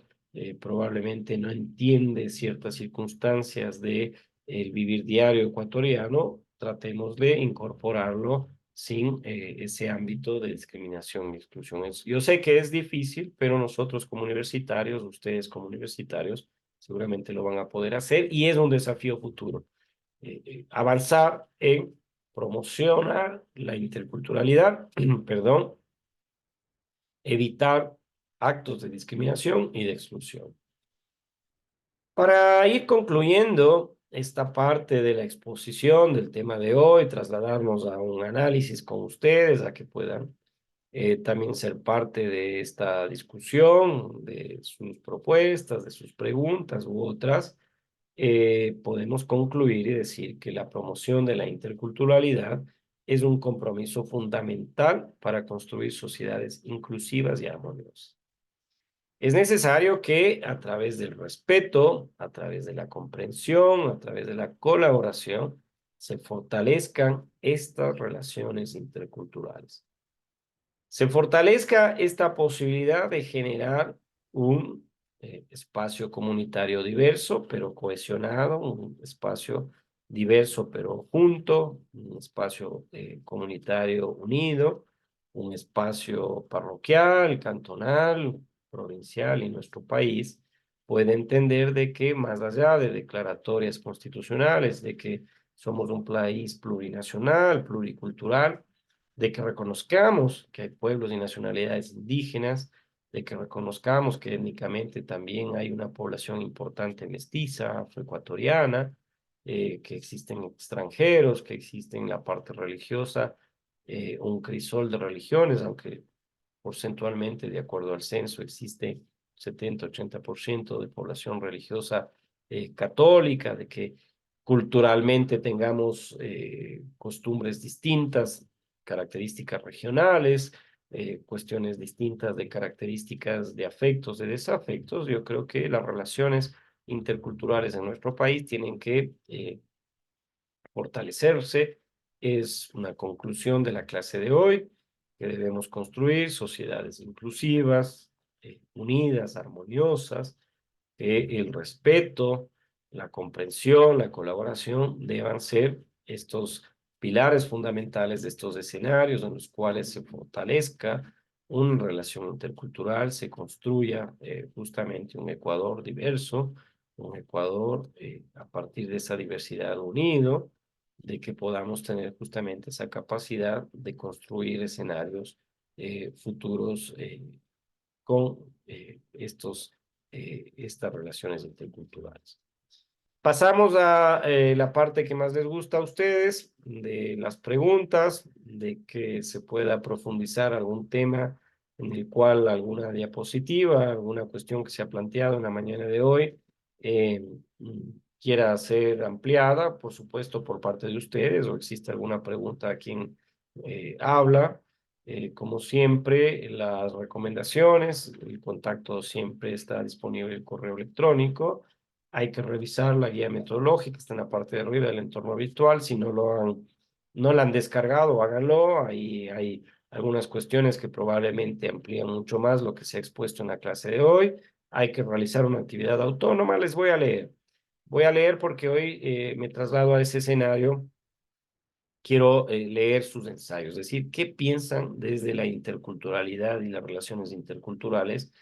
probablemente no entiende ciertas circunstancias de el vivir diario ecuatoriano, tratemos de incorporarlo sin ese ámbito de discriminación y exclusión. Yo sé que es difícil, pero nosotros como universitarios, ustedes como universitarios, seguramente lo van a poder hacer y es un desafío futuro. Avanzar en promocionar la interculturalidad, perdón, evitar actos de discriminación y de exclusión. Para ir concluyendo esta parte de la exposición del tema de hoy, trasladarnos a un análisis con ustedes, a que puedan también ser parte de esta discusión, de sus propuestas, de sus preguntas u otras, podemos concluir y decir que la promoción de la interculturalidad es un compromiso fundamental para construir sociedades inclusivas y armoniosas. Es necesario que a través del respeto, a través de la comprensión, a través de la colaboración, se fortalezcan estas relaciones interculturales. Se fortalezca esta posibilidad de generar un espacio comunitario diverso, pero cohesionado, un espacio diverso, pero junto, un espacio comunitario unido, un espacio parroquial, cantonal, provincial y nuestro país puede entender de que más allá de declaratorias constitucionales, de que somos un país plurinacional, pluricultural, de que reconozcamos que hay pueblos y nacionalidades indígenas, de que reconozcamos que étnicamente también hay una población importante mestiza, afroecuatoriana, que existen extranjeros, que existen en la parte religiosa, un crisol de religiones, aunque porcentualmente, de acuerdo al censo, existe 70-80% de población religiosa católica, de que culturalmente tengamos costumbres distintas, características regionales, cuestiones distintas de características de afectos, de desafectos. Yo creo que las relaciones interculturales en nuestro país tienen que fortalecerse. Es una conclusión de la clase de hoy, que debemos construir sociedades inclusivas, unidas, armoniosas, que el respeto, la comprensión, la colaboración deban ser estos pilares fundamentales de estos escenarios en los cuales se fortalezca una relación intercultural, se construya justamente un Ecuador diverso, un Ecuador a partir de esa diversidad unido, de que podamos tener justamente esa capacidad de construir escenarios futuros con estas relaciones interculturales. Pasamos a la parte que más les gusta a ustedes, de las preguntas, de que se pueda profundizar algún tema en el cual alguna diapositiva, alguna cuestión que se ha planteado en la mañana de hoy eh, quiera ser ampliada, por supuesto, por parte de ustedes, o existe alguna pregunta a quien habla. Como siempre, las recomendaciones, el contacto siempre está disponible el correo electrónico. Hay que revisar la guía metodológica, está en la parte de arriba del entorno virtual. Si no la han descargado, háganlo. Ahí hay algunas cuestiones que probablemente amplían mucho más lo que se ha expuesto en la clase de hoy. Hay que realizar una actividad autónoma. Les voy a leer. Voy a leer porque hoy me traslado a ese escenario. Quiero leer sus ensayos, es decir, qué piensan desde la interculturalidad y las relaciones interculturales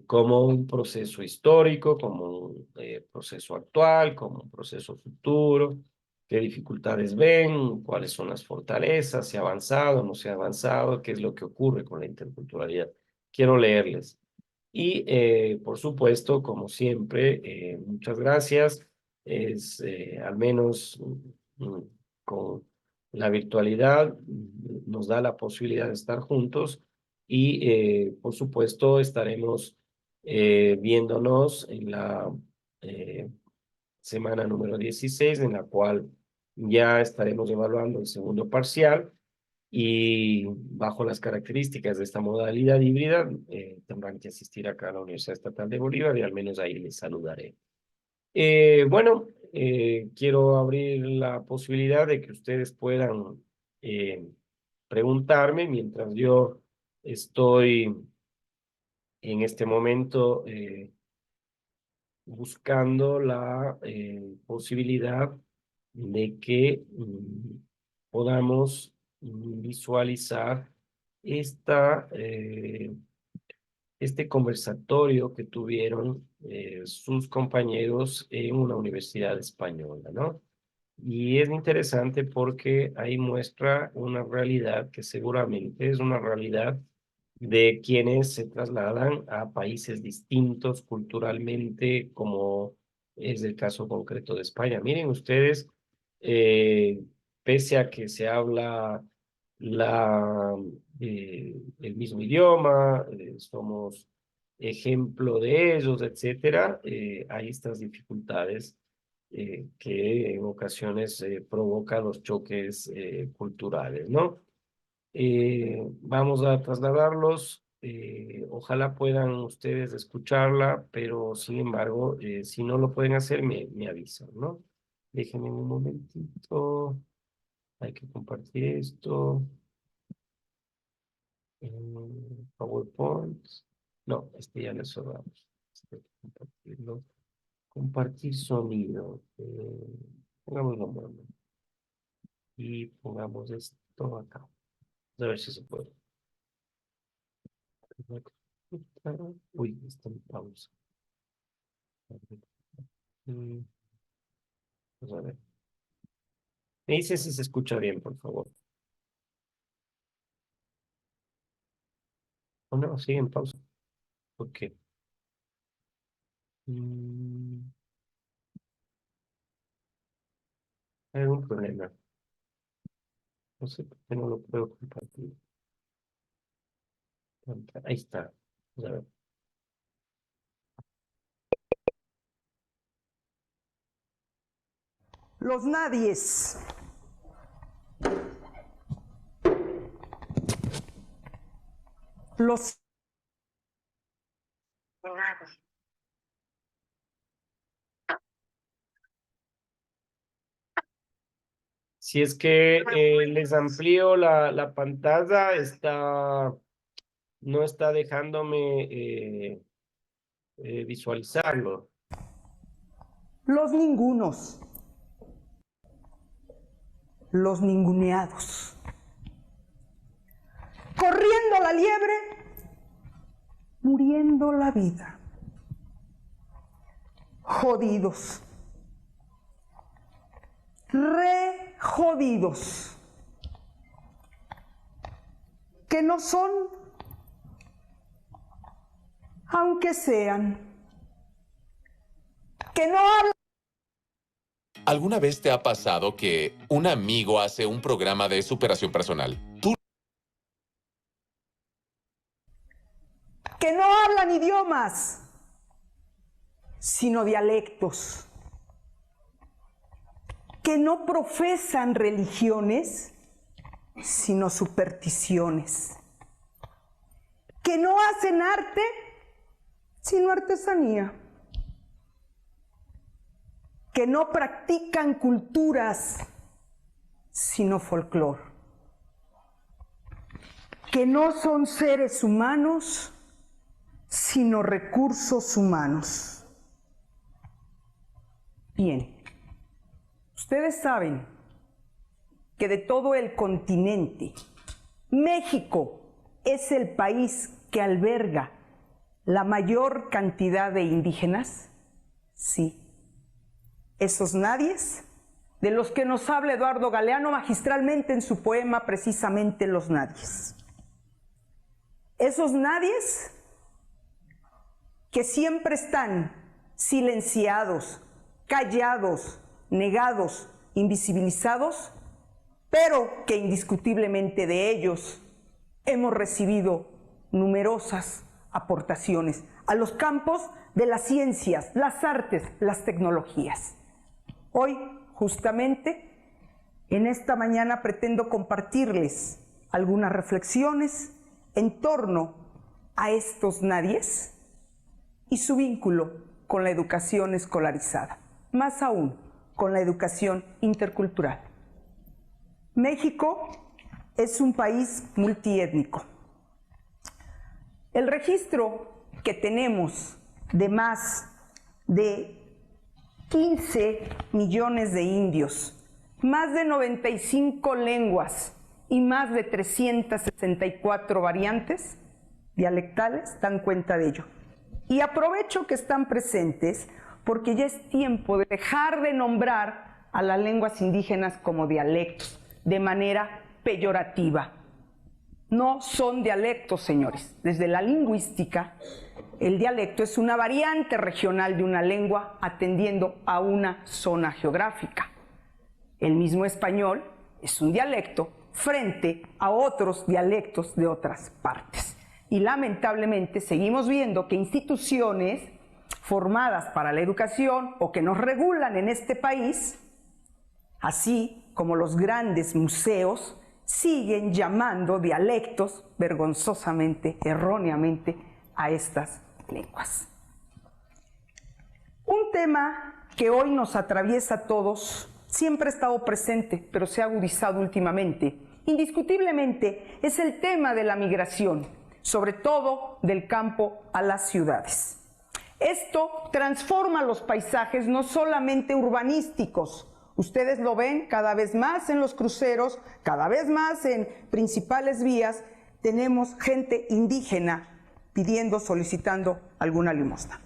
como un proceso histórico, como un proceso actual, como un proceso futuro, qué dificultades ven, cuáles son las fortalezas, si ha avanzado, no se ha avanzado, qué es lo que ocurre con la interculturalidad. Quiero leerles. Y por supuesto, como siempre, muchas gracias. Es al menos con la virtualidad nos da la posibilidad de estar juntos y por supuesto estaremos viéndonos en la eh, semana número 16 en la cual ya estaremos evaluando el segundo parcial y bajo las características de esta modalidad híbrida tendrán que asistir acá a la Universidad Estatal de Bolívar y al menos ahí les saludaré. Bueno, quiero abrir la posibilidad de que ustedes puedan eh, preguntarme mientras yo estoy en este momento buscando la posibilidad de que podamos visualizar esta este conversatorio que tuvieron sus compañeros en una universidad española, ¿no? Y es interesante porque ahí muestra una realidad que seguramente es una realidad de quienes se trasladan a países distintos culturalmente, como es el caso concreto de España. Miren ustedes, eh, pese a que se habla el mismo idioma, somos ejemplo de ellos, etcétera, hay estas dificultades que en ocasiones provocan los choques culturales, ¿no? Vamos a trasladarlos. Ojalá puedan ustedes escucharla, pero sin embargo, si no lo pueden hacer, me avisan, ¿no? Déjenme un momentito. Hay que compartir esto. PowerPoint. No, este ya lo cerramos. Este hay que compartirlo. Compartir sonido. Pongámoslo un momento. Y pongamos esto acá. A ver si se puede. Uy, está en pausa. Mm, Vamos a ver. Me dice si se escucha bien, por favor. O no, sigue en pausa. ¿Por qué? Mm, Hay algún problema. No sé por qué no lo puedo compartir. Ahí está. A ver. Los nadies. Los Si es que les amplío la pantalla, no está dejándome visualizarlo. Los ningunos. Los ninguneados. Corriendo la liebre, muriendo la vida. Jodidos. Re jodidos. Que no son, aunque sean. Que no hablan. ¿Alguna vez te ha pasado que un amigo hace un programa de superación personal? Tú Que no hablan idiomas, sino dialectos. Que no profesan religiones, sino supersticiones. Que no hacen arte, sino artesanía. Que no practican culturas, sino folclore. Que no son seres humanos, sino recursos humanos. Bien, ustedes saben que de todo el continente, México es el país que alberga la mayor cantidad de indígenas. Sí, esos nadies, de los que nos habla Eduardo Galeano magistralmente en su poema precisamente Los Nadies. Esos nadies que siempre están silenciados, callados, negados, invisibilizados, pero que indiscutiblemente de ellos hemos recibido numerosas aportaciones a los campos de las ciencias, las artes, las tecnologías. Hoy, justamente, en esta mañana pretendo compartirles algunas reflexiones en torno a estos nadies y su vínculo con la educación escolarizada, más aún con la educación intercultural. México es un país multiétnico. El registro que tenemos de más de 15 millones de indios, más de 95 lenguas y más de 364 variantes dialectales dan cuenta de ello. Y aprovecho que están presentes porque ya es tiempo de dejar de nombrar a las lenguas indígenas como dialectos de manera peyorativa. No son dialectos, señores. Desde la lingüística, el dialecto es una variante regional de una lengua atendiendo a una zona geográfica. El mismo español es un dialecto frente a otros dialectos de otras partes. Y lamentablemente seguimos viendo que instituciones formadas para la educación o que nos regulan en este país, así como los grandes museos, siguen llamando dialectos vergonzosamente, erróneamente, a estas lenguas. Un tema que hoy nos atraviesa a todos siempre ha estado presente, pero se ha agudizado últimamente. Indiscutiblemente es el tema de la migración, sobre todo del campo a las ciudades. Esto transforma los paisajes no solamente urbanísticos. Ustedes lo ven cada vez más en los cruceros, cada vez más en principales vías. Tenemos gente indígena pidiendo, solicitando alguna limosna.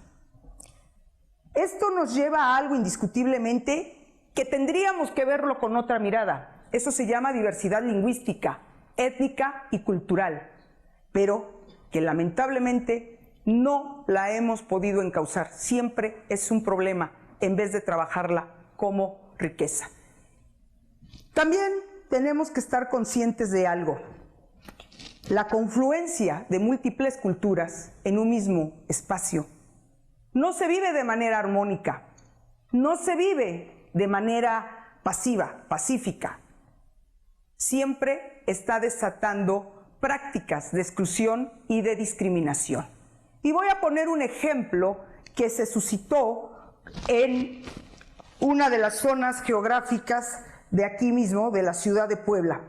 Esto nos lleva a algo indiscutiblemente que tendríamos que verlo con otra mirada. Eso se llama diversidad lingüística, étnica y cultural, pero que lamentablemente no la hemos podido encauzar. Siempre es un problema en vez de trabajarla como riqueza. También tenemos que estar conscientes de algo. la confluencia de múltiples culturas en un mismo espacio no se vive de manera armónica, no se vive de manera pasiva, pacífica. Siempre está desatando prácticas de exclusión y de discriminación. Y voy a poner un ejemplo que se suscitó en una de las zonas geográficas de aquí mismo, de la ciudad de Puebla.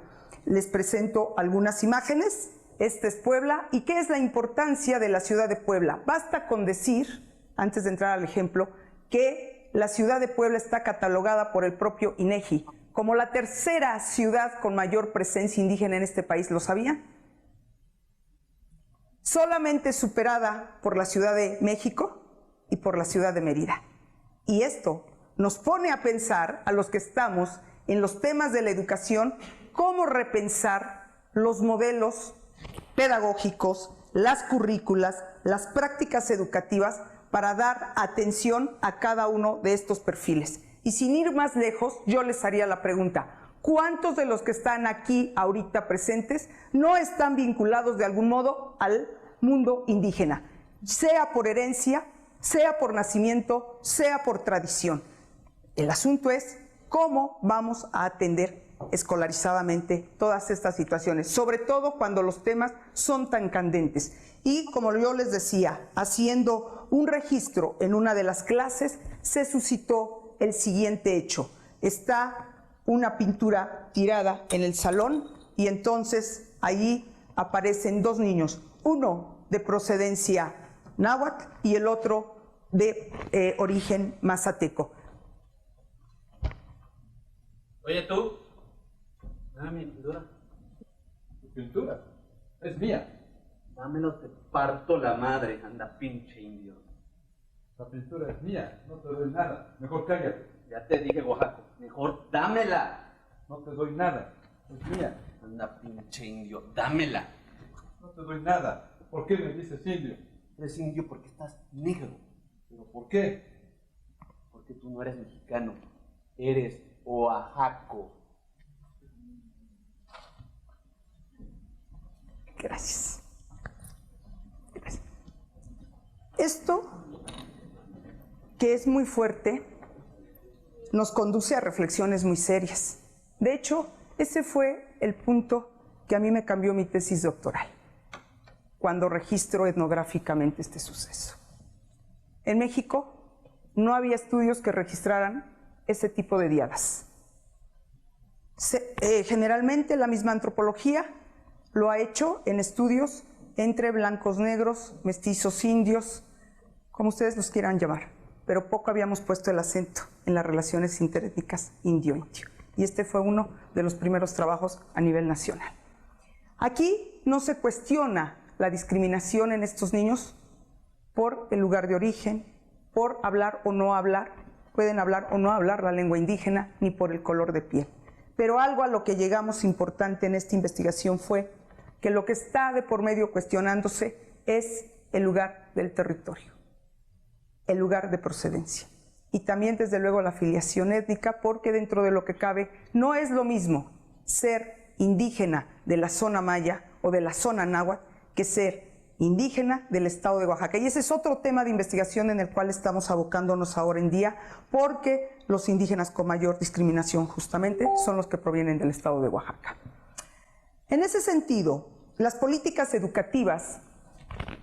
Les presento algunas imágenes. Esta es Puebla. ¿Y qué es la importancia de la ciudad de Puebla? Basta con decir, antes de entrar al ejemplo, que la ciudad de Puebla está catalogada por el propio INEGI como la tercera ciudad con mayor presencia indígena en este país. ¿Lo sabían? Solamente superada por la Ciudad de México y por la ciudad de Mérida. Y esto nos pone a pensar, a los que estamos en los temas de la educación, cómo repensar los modelos pedagógicos, las currículas, las prácticas educativas para dar atención a cada uno de estos perfiles. Y sin ir más lejos, yo les haría la pregunta: ¿cuántos de los que están aquí ahorita presentes no están vinculados de algún modo al mundo indígena? Sea por herencia, sea por nacimiento, sea por tradición. El asunto es cómo vamos a atender escolarizadamente todas estas situaciones, sobre todo cuando los temas son tan candentes. Y como yo les decía, haciendo un registro en una de las clases, se suscitó el siguiente hecho. Está una pintura tirada en el salón y entonces allí aparecen dos niños, uno de procedencia náhuatl y el otro de origen mazateco. Oye tú, dame mi pintura. ¿Tu pintura? Es mía. Dámelo, te parto la madre, anda pinche indio. La pintura es mía, no te doy nada. Mejor cállate. Ya te dije, Oaxaco, mejor dámela. No te doy nada, es mía. Anda pinche indio, dámela. No te doy nada. ¿Por qué me dices indio? Eres indio porque estás negro. ¿Pero por qué? Porque tú no eres mexicano, eres Oaxaco. Gracias. Gracias. Esto, que es muy fuerte, nos conduce a reflexiones muy serias. De hecho, ese fue el punto que a mí me cambió mi tesis doctoral, cuando registro etnográficamente este suceso. En México no había estudios que registraran ese tipo de diadas. Generalmente la misma antropología lo ha hecho en estudios entre blancos, negros, mestizos, indios, como ustedes los quieran llamar, pero poco habíamos puesto el acento en las relaciones interétnicas indio-indio. Y este fue uno de los primeros trabajos a nivel nacional. Aquí no se cuestiona la discriminación en estos niños por el lugar de origen, por hablar o no hablar, pueden hablar o no hablar la lengua indígena, ni por el color de piel. Pero algo a lo que llegamos importante en esta investigación fue que lo que está de por medio cuestionándose es el lugar del territorio, el lugar de procedencia. Y también, desde luego, la filiación étnica, porque dentro de lo que cabe no es lo mismo ser indígena de la zona maya o de la zona náhuatl que ser indígena del estado de Oaxaca. Y ese es otro tema de investigación en el cual estamos abocándonos ahora en día, porque los indígenas con mayor discriminación justamente son los que provienen del estado de Oaxaca. En ese sentido, las políticas educativas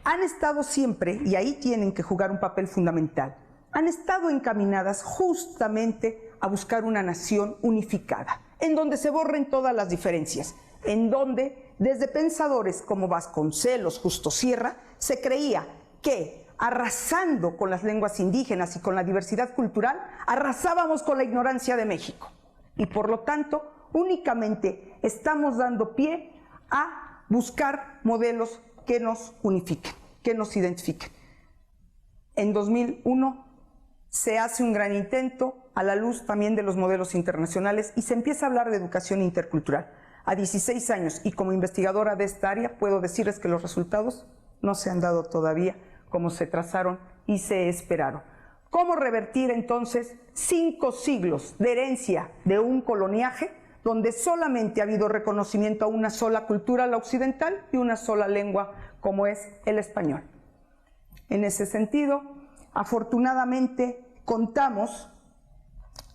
han estado siempre, y ahí tienen que jugar un papel fundamental, han estado encaminadas justamente a buscar una nación unificada, en donde se borren todas las diferencias, en donde desde pensadores como Vasconcelos, Justo Sierra, se creía que arrasando con las lenguas indígenas y con la diversidad cultural, arrasábamos con la ignorancia de México. Y por lo tanto, únicamente estamos dando pie a buscar modelos que nos unifiquen, que nos identifiquen. En 2001 se hace un gran intento a la luz también de los modelos internacionales y se empieza a hablar de educación intercultural. A 16 años y como investigadora de esta área puedo decirles que los resultados no se han dado todavía como se trazaron y se esperaron. ¿Cómo revertir entonces 5 siglos de herencia de un coloniaje donde solamente ha habido reconocimiento a una sola cultura, la occidental, y una sola lengua, como es el español. En ese sentido, afortunadamente, contamos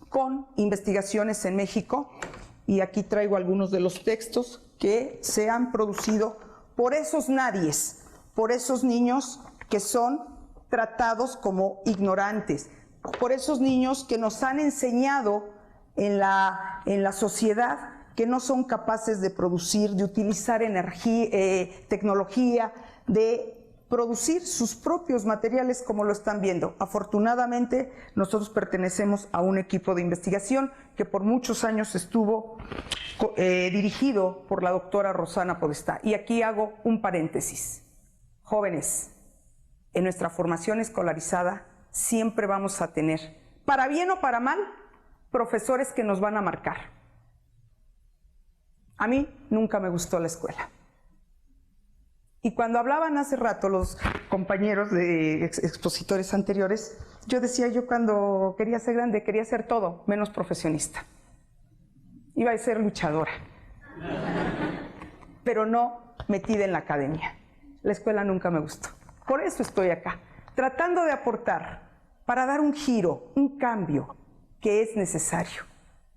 con investigaciones en México, y aquí traigo algunos de los textos que se han producido por esos nadies, por esos niños que son tratados como ignorantes, por esos niños que nos han enseñado en la sociedad que no son capaces de producir, de utilizar energía, tecnología, de producir sus propios materiales como lo están viendo. Afortunadamente, nosotros pertenecemos a un equipo de investigación que por muchos años estuvo dirigido por la doctora Rosana Podestá. Y aquí hago un paréntesis. Jóvenes, en nuestra formación escolarizada siempre vamos a tener, para bien o para mal, profesores que nos van a marcar. A mí nunca me gustó la escuela. Y cuando hablaban hace rato los compañeros de expositores anteriores, yo decía, yo cuando quería ser grande quería ser todo menos profesionista. Iba a ser luchadora, pero no metida en la academia. La escuela nunca me gustó. Por eso estoy acá, tratando de aportar para dar un giro, un cambio que es necesario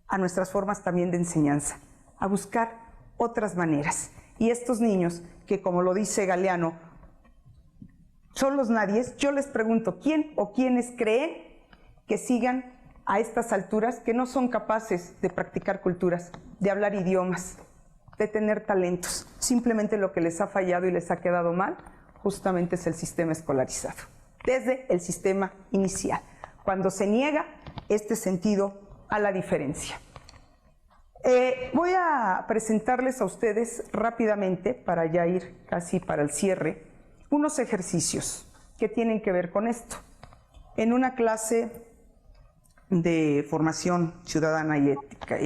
a nuestras formas también de enseñanza, a buscar otras maneras. Y estos niños, que como lo dice Galeano, son los nadies, yo les pregunto, ¿quién o quiénes creen que sigan a estas alturas, que no son capaces de practicar culturas, de hablar idiomas, de tener talentos? Simplemente lo que les ha fallado y les ha quedado mal, justamente es el sistema escolarizado, desde el sistema inicial, cuando se niega este sentido a la diferencia. Voy a presentarles a ustedes rápidamente, para ya ir casi para el cierre, unos ejercicios que tienen que ver con esto. En una clase de formación ciudadana y ética,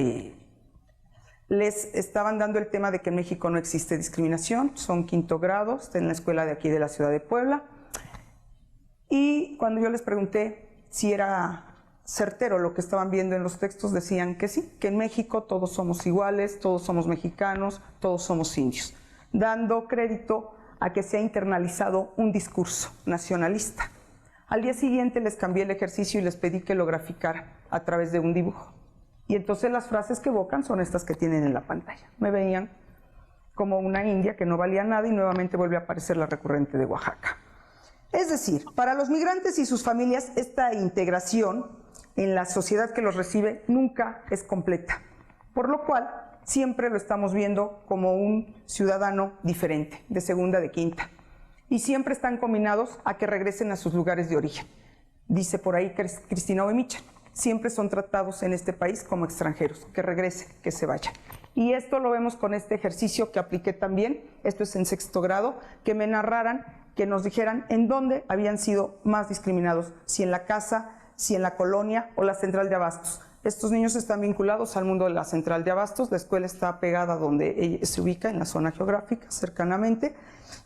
les estaban dando el tema de que en México no existe discriminación, son quinto grado, está en la escuela de aquí de la ciudad de Puebla, y cuando yo les pregunté si era certero lo que estaban viendo en los textos, decían que sí, que en México todos somos iguales, todos somos mexicanos, todos somos indios, dando crédito a que se ha internalizado un discurso nacionalista. Al día siguiente les cambié el ejercicio y les pedí que lo graficara a través de un dibujo. Y entonces las frases que evocan son estas que tienen en la pantalla. Me veían como una india que no valía nada y nuevamente vuelve a aparecer la recurrente de Oaxaca. Es decir, para los migrantes y sus familias, esta integración en la sociedad que los recibe nunca es completa, por lo cual siempre lo estamos viendo como un ciudadano diferente, de segunda, de quinta, y siempre están combinados a que regresen a sus lugares de origen. Dice por ahí Cristina Oemicha, siempre son tratados en este país como extranjeros, que regresen, que se vayan. Y esto lo vemos con este ejercicio que apliqué también, esto es en sexto grado, que me narraran, que nos dijeran en dónde habían sido más discriminados, si en la casa, si en la colonia o la central de abastos. Estos niños están vinculados al mundo de la central de abastos, la escuela está pegada donde se ubica, en la zona geográfica, cercanamente,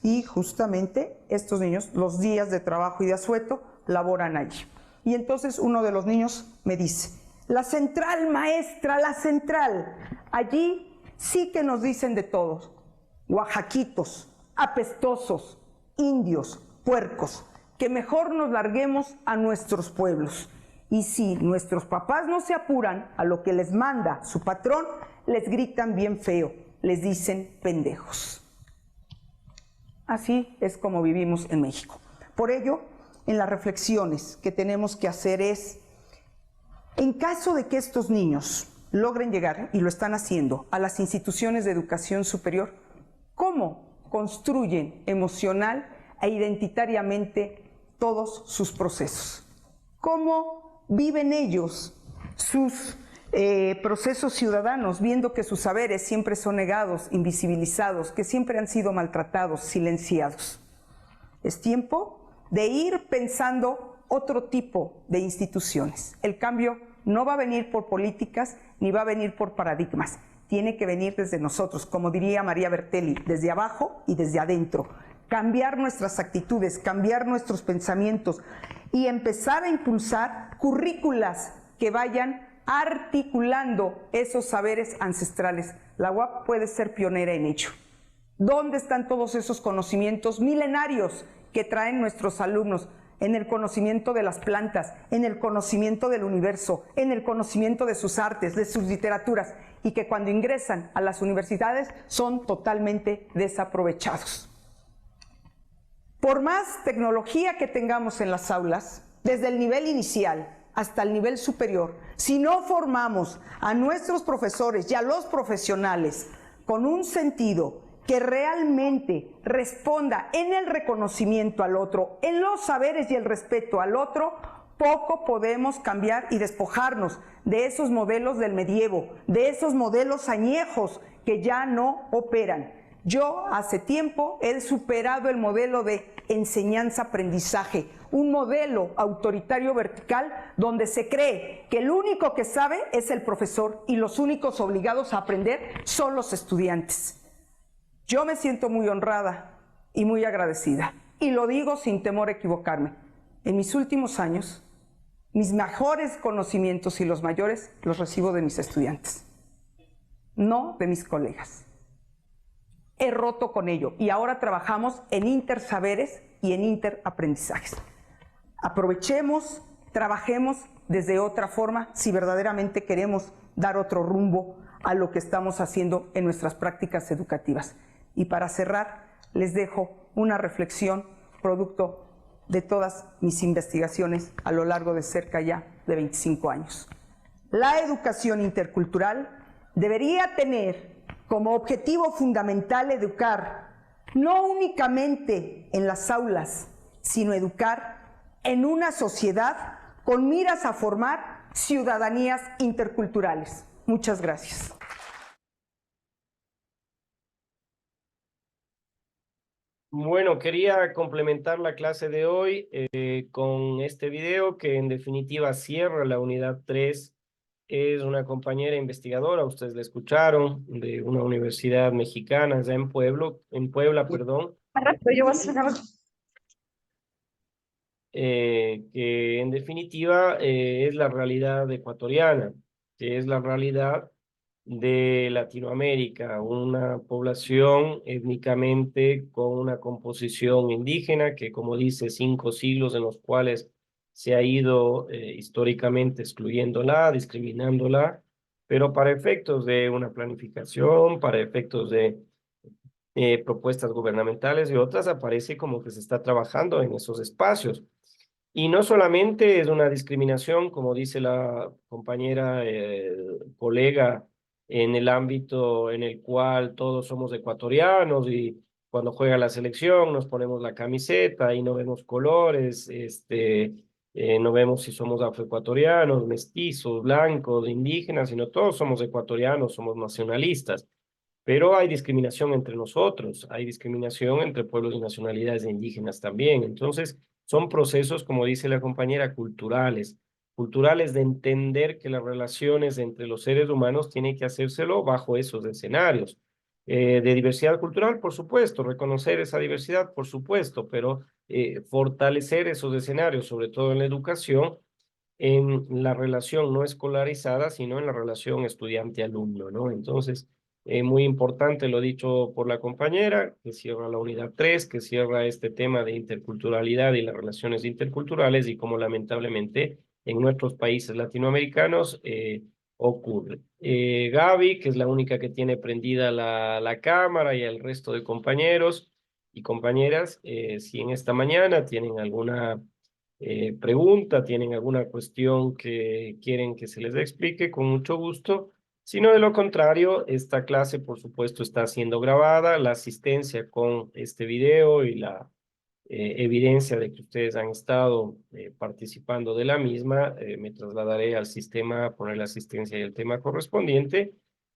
y justamente estos niños, los días de trabajo y de asueto, laboran allí. Y entonces uno de los niños me dice, la central, maestra, la central, allí sí que nos dicen de todos, oaxaquitos, apestosos, indios, puercos, que mejor nos larguemos a nuestros pueblos. Y si nuestros papás no se apuran a lo que les manda su patrón, les gritan bien feo, les dicen pendejos. Así es como vivimos en México. Por ello, en las reflexiones que tenemos que hacer es, en caso de que estos niños logren llegar, y lo están haciendo, a las instituciones de educación superior, ¿cómo construyen emocional e identitariamente todos sus procesos? ¿Cómo viven ellos sus procesos ciudadanos, viendo que sus saberes siempre son negados, invisibilizados, que siempre han sido maltratados, silenciados? Es tiempo de ir pensando otro tipo de instituciones. El cambio no va a venir por políticas ni va a venir por paradigmas. Tiene que venir desde nosotros, como diría María Bertelli, desde abajo y desde adentro. Cambiar nuestras actitudes, cambiar nuestros pensamientos y empezar a impulsar currículas que vayan articulando esos saberes ancestrales. La UAP puede ser pionera en ello. ¿Dónde están todos esos conocimientos milenarios que traen nuestros alumnos? En el conocimiento de las plantas, en el conocimiento del universo, en el conocimiento de sus artes, de sus literaturas, y que cuando ingresan a las universidades son totalmente desaprovechados. Por más tecnología que tengamos en las aulas, desde el nivel inicial hasta el nivel superior, si no formamos a nuestros profesores y a los profesionales con un sentido que realmente responda en el reconocimiento al otro, en los saberes y el respeto al otro, poco podemos cambiar y despojarnos de esos modelos del medievo, de esos modelos añejos que ya no operan. Yo hace tiempo he superado el modelo de enseñanza-aprendizaje, un modelo autoritario vertical donde se cree que el único que sabe es el profesor y los únicos obligados a aprender son los estudiantes. Yo me siento muy honrada y muy agradecida, y lo digo sin temor a equivocarme. En mis últimos años, mis mejores conocimientos y los mayores los recibo de mis estudiantes, no de mis colegas. He roto con ello y ahora trabajamos en intersaberes y en interaprendizajes. Aprovechemos, trabajemos desde otra forma si verdaderamente queremos dar otro rumbo a lo que estamos haciendo en nuestras prácticas educativas. Y para cerrar, les dejo una reflexión producto de todas mis investigaciones a lo largo de cerca ya de 25 años. La educación intercultural debería tener como objetivo fundamental educar, no únicamente en las aulas, sino educar en una sociedad con miras a formar ciudadanías interculturales. Muchas gracias. Bueno, quería complementar la clase de hoy con este video que en definitiva cierra la unidad 3. Es una compañera investigadora, ustedes la escucharon, de una universidad mexicana allá en Puebla, perdón, que en definitiva es la realidad ecuatoriana, que es la realidad de Latinoamérica, una población étnicamente con una composición indígena que, como dice, 5 siglos en los cuales se ha ido históricamente excluyéndola, discriminándola, pero para efectos de una planificación, para efectos de propuestas gubernamentales y otras, aparece como que se está trabajando en esos espacios. Y no solamente es una discriminación, como dice la compañera colega, en el ámbito en el cual todos somos ecuatorianos y cuando juega la selección nos ponemos la camiseta y no vemos colores, no vemos si somos afroecuatorianos, mestizos, blancos, indígenas, sino todos somos ecuatorianos, somos nacionalistas. Pero hay discriminación entre nosotros, hay discriminación entre pueblos y nacionalidades indígenas también. Entonces, son procesos, como dice la compañera, culturales de entender que las relaciones entre los seres humanos tienen que hacérselo bajo esos escenarios. De diversidad cultural, por supuesto, reconocer esa diversidad, por supuesto, pero fortalecer esos escenarios, sobre todo en la educación, en la relación no escolarizada, sino en la relación estudiante-alumno, ¿no? Entonces, muy importante lo dicho por la compañera, que cierra la unidad 3, que cierra este tema de interculturalidad y las relaciones interculturales y cómo lamentablemente en nuestros países latinoamericanos ocurre. Gaby, que es la única que tiene prendida la cámara, y el resto de compañeros y compañeras, si en esta mañana tienen alguna pregunta, tienen alguna cuestión que quieren que se les explique, con mucho gusto. Si no, de lo contrario, esta clase, por supuesto, está siendo grabada. La asistencia con este video y la evidencia de que ustedes han estado participando de la misma, me trasladaré al sistema a poner la asistencia y el tema correspondiente.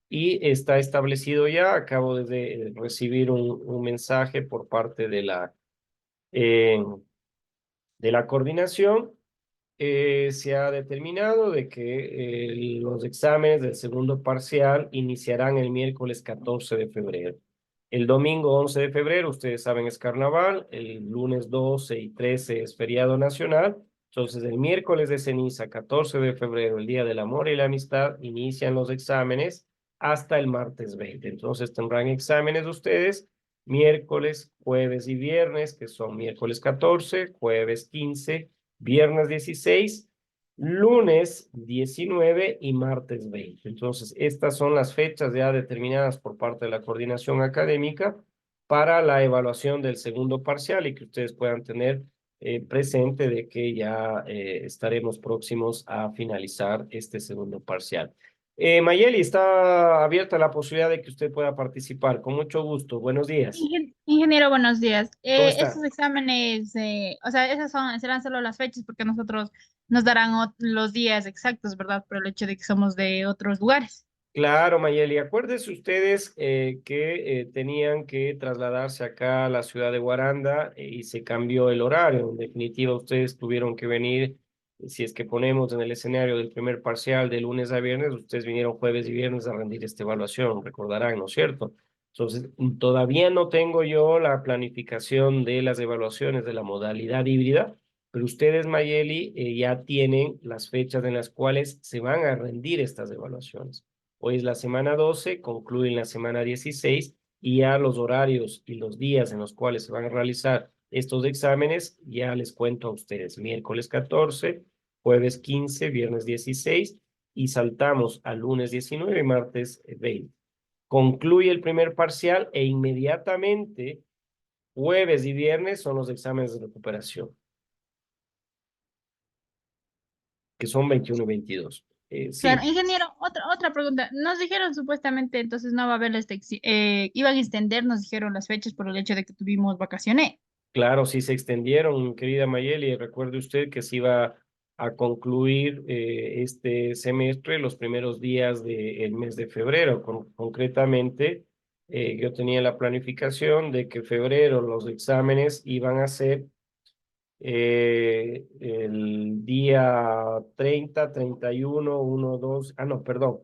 Y está establecido ya, acabo de recibir un mensaje por parte de la coordinación. Se ha determinado de que los exámenes del segundo parcial iniciarán el miércoles 14 de febrero. El domingo 11 de febrero, ustedes saben, es carnaval. El lunes 12 y 13 es feriado nacional. Entonces, el miércoles de ceniza, 14 de febrero, el Día del Amor y la Amistad, inician los exámenes hasta el martes 20. Entonces, tendrán exámenes ustedes miércoles, jueves y viernes, que son miércoles 14, jueves 15, viernes 16, lunes 19 y martes 20. Entonces, estas son las fechas ya determinadas por parte de la coordinación académica para la evaluación del segundo parcial y que ustedes puedan tener presente de que ya estaremos próximos a finalizar este segundo parcial. Mayeli, está abierta la posibilidad de que usted pueda participar. Con mucho gusto. Buenos días. Ingeniero, buenos días. ¿Cómo está? Estos exámenes, o sea, serán solo las fechas porque nosotros nos darán los días exactos, ¿verdad? Por el hecho de que somos de otros lugares. Claro, Mayeli, acuérdense ustedes que tenían que trasladarse acá a la ciudad de Guaranda y se cambió el horario. En definitiva, ustedes tuvieron que venir, si es que ponemos en el escenario del primer parcial de lunes a viernes, ustedes vinieron jueves y viernes a rendir esta evaluación, recordarán, ¿no es cierto? Entonces, todavía no tengo yo la planificación de las evaluaciones de la modalidad híbrida, pero ustedes, Mayeli, ya tienen las fechas en las cuales se van a rendir estas evaluaciones. Hoy es la semana 12, concluyen la semana 16 y ya los horarios y los días en los cuales se van a realizar estos exámenes, ya les cuento a ustedes, miércoles 14, jueves 15, viernes 16 y saltamos al lunes 19 y martes 20. Concluye el primer parcial e inmediatamente jueves y viernes son los exámenes de recuperación, que son 21 y 22. Claro, Sí. ingeniero, otra pregunta. Nos dijeron supuestamente, entonces no va a haber iban a extender, nos dijeron las fechas por el hecho de que tuvimos vacaciones. Claro, sí se extendieron, querida Mayeli. Recuerde usted que se iba a concluir este semestre los primeros días del mes de febrero. Concretamente, yo tenía la planificación de que febrero los exámenes iban a ser el día 30, 31, 1, 2, no, perdón,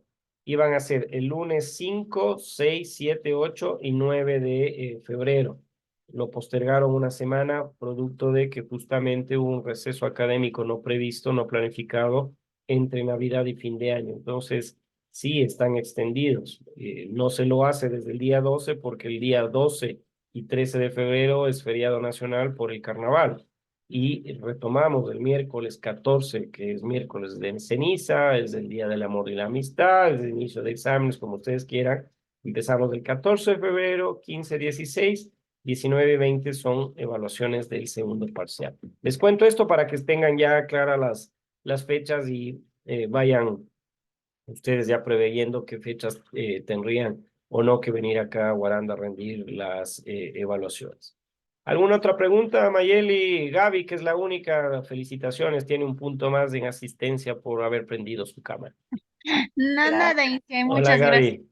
iban a ser el lunes 5, 6, 7, 8 y 9 de febrero. Lo postergaron una semana, producto de que justamente hubo un receso académico no previsto, no planificado entre Navidad y fin de año. Entonces, sí están extendidos. No se lo hace desde el día 12 porque el día 12 y 13 de febrero es feriado nacional por el carnaval y retomamos el miércoles 14, que es miércoles de ceniza, es el Día del Amor y la Amistad, es el inicio de exámenes, como ustedes quieran. Empezamos el 14 de febrero, 15, 16, 19 y 20 son evaluaciones del segundo parcial. Les cuento esto para que tengan ya claras las fechas y vayan ustedes ya preveyendo qué fechas tendrían o no que venir acá a Guaranda a rendir las evaluaciones. ¿Alguna otra pregunta, Mayeli? Gaby, que es la única, felicitaciones, tiene un punto más en asistencia por haber prendido su cámara. No, nada, Inge, Hola, muchas gracias. Gaby.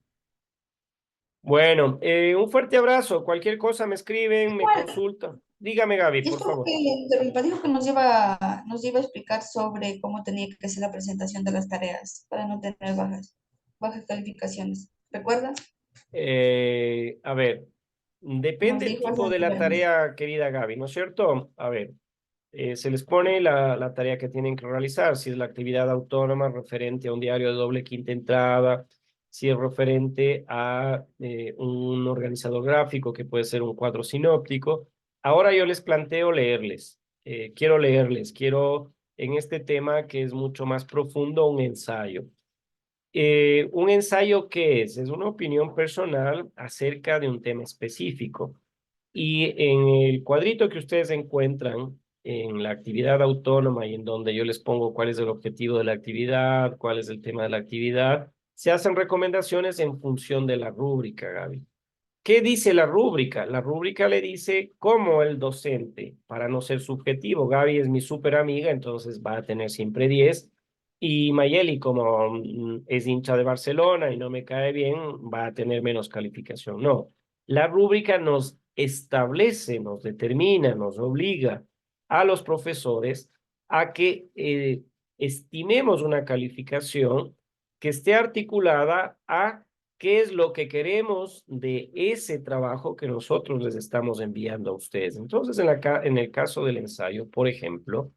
Bueno, un fuerte abrazo. Cualquier cosa me escriben, me consultan. Dígame, Gaby, por Disculpe favor. que le interrumpa, dijo que nos iba a explicar sobre cómo tenía que ser la presentación de las tareas para no tener bajas calificaciones. ¿Recuerda? A ver, Nos depende el dijo tipo hace de la viernes. tarea, querida Gaby, ¿no es cierto? A ver. Se les pone la tarea que tienen que realizar, si es la actividad autónoma referente a un diario de doble quinta entrada, si es referente a un organizador gráfico que puede ser un cuadro sinóptico. Ahora yo les planteo leerles, quiero en este tema que es mucho más profundo un ensayo. ¿Un ensayo qué es? Es una opinión personal acerca de un tema específico. Y en el cuadrito que ustedes encuentran en la actividad autónoma y en donde yo les pongo cuál es el objetivo de la actividad, cuál es el tema de la actividad, se hacen recomendaciones en función de la rúbrica, Gaby. ¿Qué dice la rúbrica? La rúbrica le dice cómo el docente, para no ser subjetivo, Gaby es mi súper amiga, entonces va a tener siempre 10, y Mayeli, como es hincha de Barcelona y no me cae bien, va a tener menos calificación. No, la rúbrica nos establece, nos determina, nos obliga a los profesores a que estimemos una calificación que esté articulada a qué es lo que queremos de ese trabajo que nosotros les estamos enviando a ustedes. Entonces, en el caso del ensayo, por ejemplo,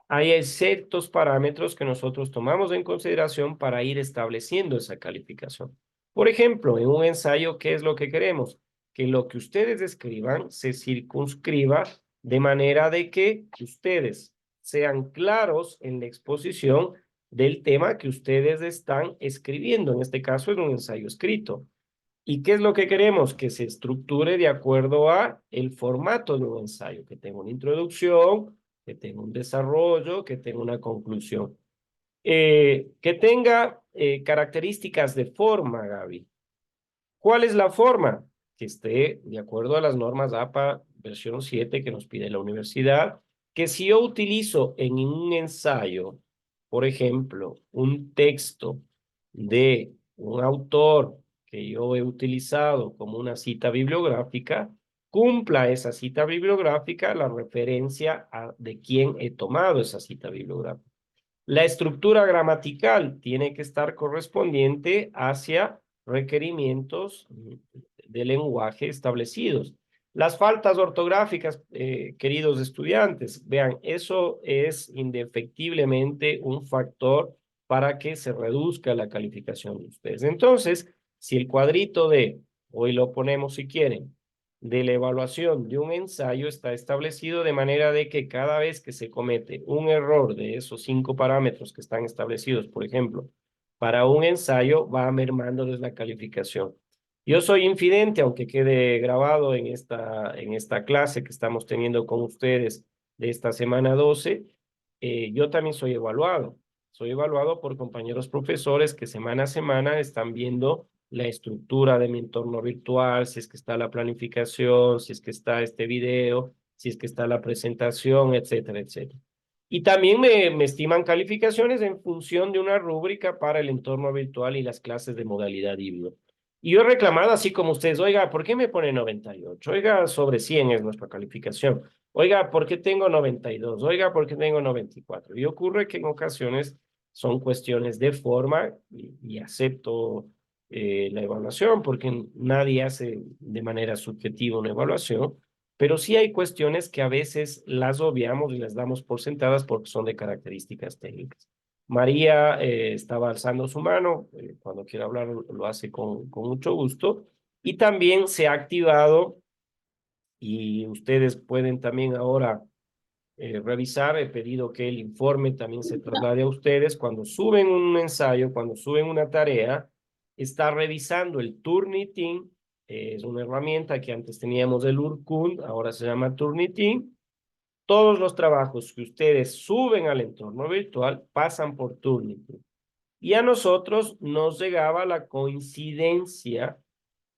hay ciertos parámetros que nosotros tomamos en consideración para ir estableciendo esa calificación. Por ejemplo, en un ensayo, ¿qué es lo que queremos? Que lo que ustedes escriban se circunscriba de manera de que ustedes sean claros en la exposición del tema que ustedes están escribiendo. En este caso, es un ensayo escrito. ¿Y qué es lo que queremos? Que se estructure de acuerdo a el formato de un ensayo, que tenga una introducción, que tenga un desarrollo, que tenga una conclusión. Que tenga características de forma, Gaby. ¿Cuál es la forma? Que esté de acuerdo a las normas APA versión 7 que nos pide la universidad, que si yo utilizo en un ensayo, por ejemplo, un texto de un autor que yo he utilizado como una cita bibliográfica, cumpla esa cita bibliográfica la referencia de quién he tomado esa cita bibliográfica. La estructura gramatical tiene que estar correspondiente hacia requerimientos de lenguaje establecidos. Las faltas ortográficas, queridos estudiantes, vean, eso es indefectiblemente un factor para que se reduzca la calificación de ustedes. Entonces, si el cuadrito de, hoy lo ponemos si quieren, de la evaluación de un ensayo está establecido de manera de que cada vez que se comete un error de esos 5 parámetros que están establecidos, por ejemplo, para un ensayo va mermándoles la calificación. Yo soy infidente, aunque quede grabado en esta clase que estamos teniendo con ustedes de esta semana 12, yo también soy evaluado. Soy evaluado por compañeros profesores que semana a semana están viendo la estructura de mi entorno virtual, si es que está la planificación, si es que está este video, si es que está la presentación, etcétera, etcétera. Y también me estiman calificaciones en función de una rúbrica para el entorno virtual y las clases de modalidad híbrido. Y yo he reclamado así como ustedes, oiga, ¿por qué me pone 98? Oiga, sobre 100 es nuestra calificación. Oiga, ¿por qué tengo 92? Oiga, ¿por qué tengo 94? Y ocurre que en ocasiones son cuestiones de forma y acepto la evaluación, porque nadie hace de manera subjetiva una evaluación, pero sí hay cuestiones que a veces las obviamos y las damos por sentadas porque son de características técnicas. María estaba alzando su mano, cuando quiere hablar lo hace con mucho gusto, y también se ha activado, y ustedes pueden también ahora revisar, he pedido que el informe también se traslade a ustedes. Cuando suben un ensayo, cuando suben una tarea, está revisando el Turnitin, es una herramienta que antes teníamos el Urkund, ahora se llama Turnitin. Todos los trabajos que ustedes suben al entorno virtual pasan por Turnitin. Y a nosotros nos llegaba la coincidencia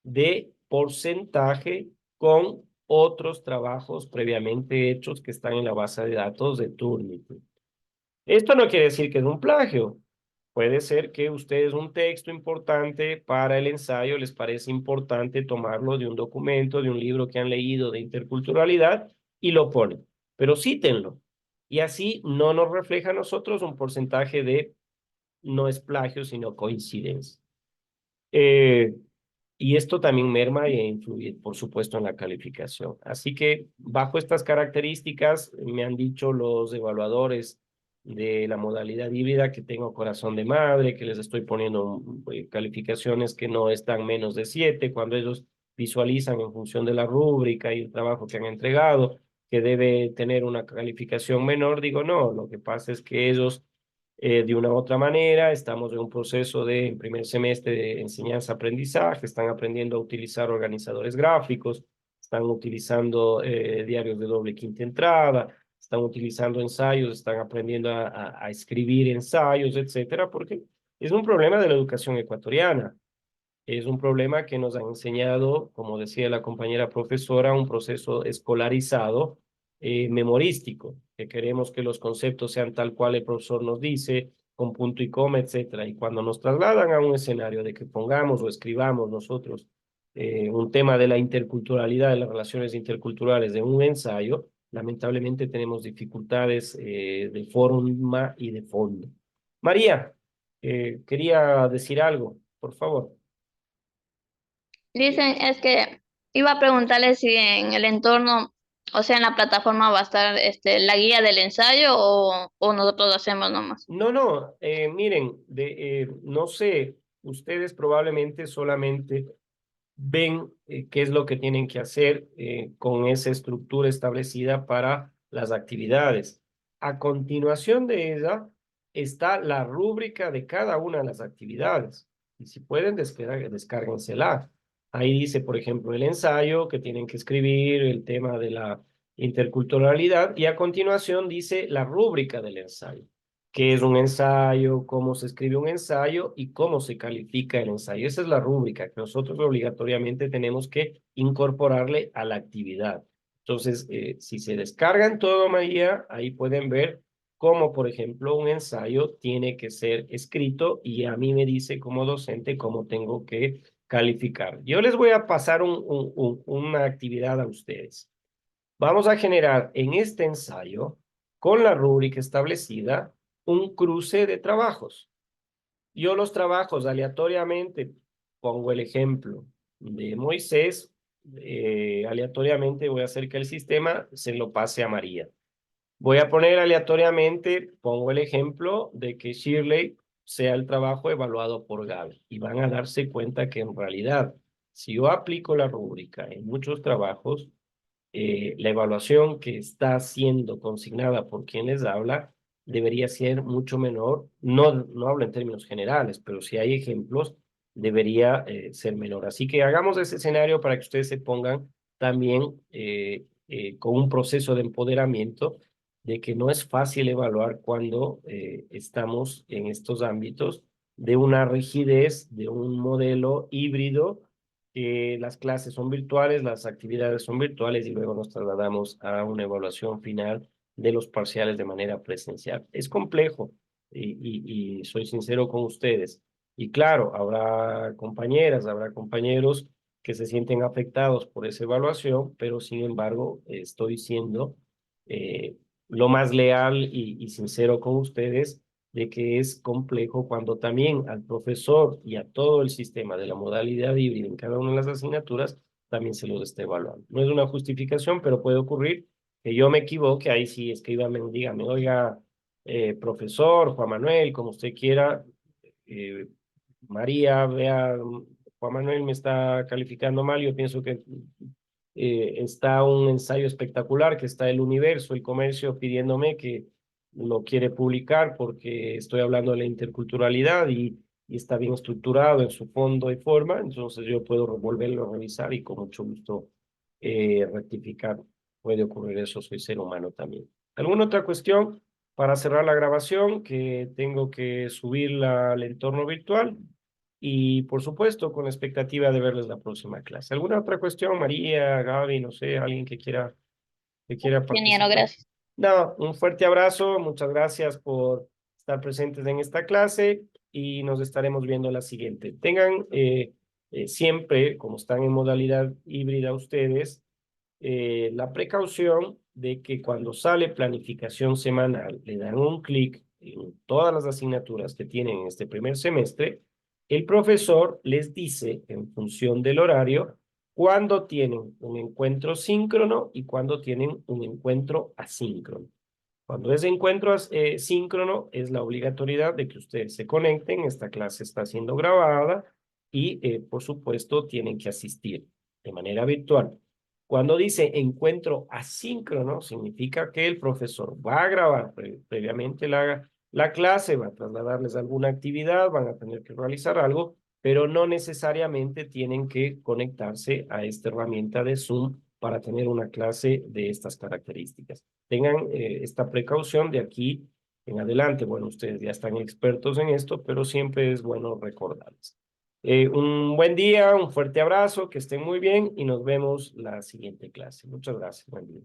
de porcentaje con otros trabajos previamente hechos que están en la base de datos de Turnitin. Esto no quiere decir que es un plagio. Puede ser que ustedes un texto importante para el ensayo les parece importante tomarlo de un documento, de un libro que han leído de interculturalidad y lo ponen. Pero cítenlo. Y así no nos refleja a nosotros un porcentaje de no es plagio, sino coincidencia. Y esto también merma e influye, por supuesto, en la calificación. Así que bajo estas características, me han dicho los evaluadores de la modalidad híbrida que tengo corazón de madre, que les estoy poniendo calificaciones que no están menos de 7, cuando ellos visualizan en función de la rúbrica y el trabajo que han entregado, que debe tener una calificación menor, digo, no, lo que pasa es que ellos de una u otra manera. Estamos en un proceso de primer semestre de enseñanza-aprendizaje, están aprendiendo a utilizar organizadores gráficos, están utilizando diarios de doble quinta entrada, están utilizando ensayos, están aprendiendo a escribir ensayos, etcétera, porque es un problema de la educación ecuatoriana. Es un problema que nos han enseñado, como decía la compañera profesora, un proceso escolarizado, memorístico, que queremos que los conceptos sean tal cual el profesor nos dice, con punto y coma, etcétera. Y cuando nos trasladan a un escenario de que pongamos o escribamos nosotros un tema de la interculturalidad, de las relaciones interculturales de un ensayo, lamentablemente tenemos dificultades de forma y de fondo. María, quería decir algo, por favor. Dicen, es que iba a preguntarle si en el entorno O sea, en la plataforma va a estar la guía del ensayo o nosotros lo hacemos nomás. No, no, miren, no sé, ustedes probablemente solamente ven qué es lo que tienen que hacer con esa estructura establecida para las actividades. A continuación de ella está la rúbrica de cada una de las actividades. Y si pueden, descárguensela. Ahí dice, por ejemplo, el ensayo que tienen que escribir, el tema de la interculturalidad, y a continuación dice la rúbrica del ensayo. ¿Qué es un ensayo? ¿Cómo se escribe un ensayo? ¿Y cómo se califica el ensayo? Esa es la rúbrica que nosotros obligatoriamente tenemos que incorporarle a la actividad. Entonces, si se descargan todo, María, ahí pueden ver cómo, por ejemplo, un ensayo tiene que ser escrito y a mí me dice como docente cómo tengo que calificar. Yo les voy a pasar una actividad a ustedes. Vamos a generar en este ensayo, con la rúbrica establecida, un cruce de trabajos. Yo los trabajos aleatoriamente, pongo el ejemplo de Moisés, aleatoriamente voy a hacer que el sistema se lo pase a María. Voy a poner aleatoriamente, pongo el ejemplo de que Shirley sea el trabajo evaluado por Gaby. Y van a darse cuenta que en realidad, si yo aplico la rúbrica en muchos trabajos, la evaluación que está siendo consignada por quien les habla debería ser mucho menor. No hablo en términos generales, pero si hay ejemplos, debería ser menor. Así que hagamos ese escenario para que ustedes se pongan también con un proceso de empoderamiento de que no es fácil evaluar cuando estamos en estos ámbitos de una rigidez, de un modelo híbrido, las clases son virtuales, las actividades son virtuales y luego nos trasladamos a una evaluación final de los parciales de manera presencial. Es complejo y soy sincero con ustedes. Y claro, habrá compañeras, habrá compañeros que se sienten afectados por esa evaluación, pero sin embargo estoy siendo lo más leal y sincero con ustedes de que es complejo cuando también al profesor y a todo el sistema de la modalidad híbrida en cada una de las asignaturas también se los está evaluando. No es una justificación, pero puede ocurrir que yo me equivoque, ahí sí escríbame, dígame, oiga, profesor, Juan Manuel, como usted quiera, eh, María, vea, Juan Manuel me está calificando mal, yo pienso que está un ensayo espectacular, que está el Universo, el Comercio pidiéndome que lo quiere publicar porque estoy hablando de la interculturalidad y está bien estructurado en su fondo y forma, entonces yo puedo volverlo a revisar y con mucho gusto rectificar. Puede ocurrir eso, soy ser humano también. ¿Alguna otra cuestión para cerrar la grabación que tengo que subirla al entorno virtual? Y por supuesto, con la expectativa de verles la próxima clase. ¿Alguna otra cuestión, María, Gaby, no sé, alguien que quiera Ingeniero, participar? gracias. No, un fuerte abrazo, muchas gracias por estar presentes en esta clase y nos estaremos viendo en la siguiente. Tengan siempre, como están en modalidad híbrida ustedes, la precaución de que cuando sale planificación semanal, le dan un clic en todas las asignaturas que tienen en este primer semestre, el profesor les dice, en función del horario, cuándo tienen un encuentro síncrono y cuándo tienen un encuentro asíncrono. Cuando es encuentro síncrono, es la obligatoriedad de que ustedes se conecten. Esta clase está siendo grabada y, por supuesto, tienen que asistir de manera virtual. Cuando dice encuentro asíncrono, significa que el profesor va a grabar previamente la clase, va a trasladarles alguna actividad, van a tener que realizar algo, pero no necesariamente tienen que conectarse a esta herramienta de Zoom para tener una clase de estas características. Tengan esta precaución de aquí en adelante. Bueno, ustedes ya están expertos en esto, pero siempre es bueno recordarles. Un buen día, un fuerte abrazo, que estén muy bien y nos vemos la siguiente clase. Muchas gracias. Buen día.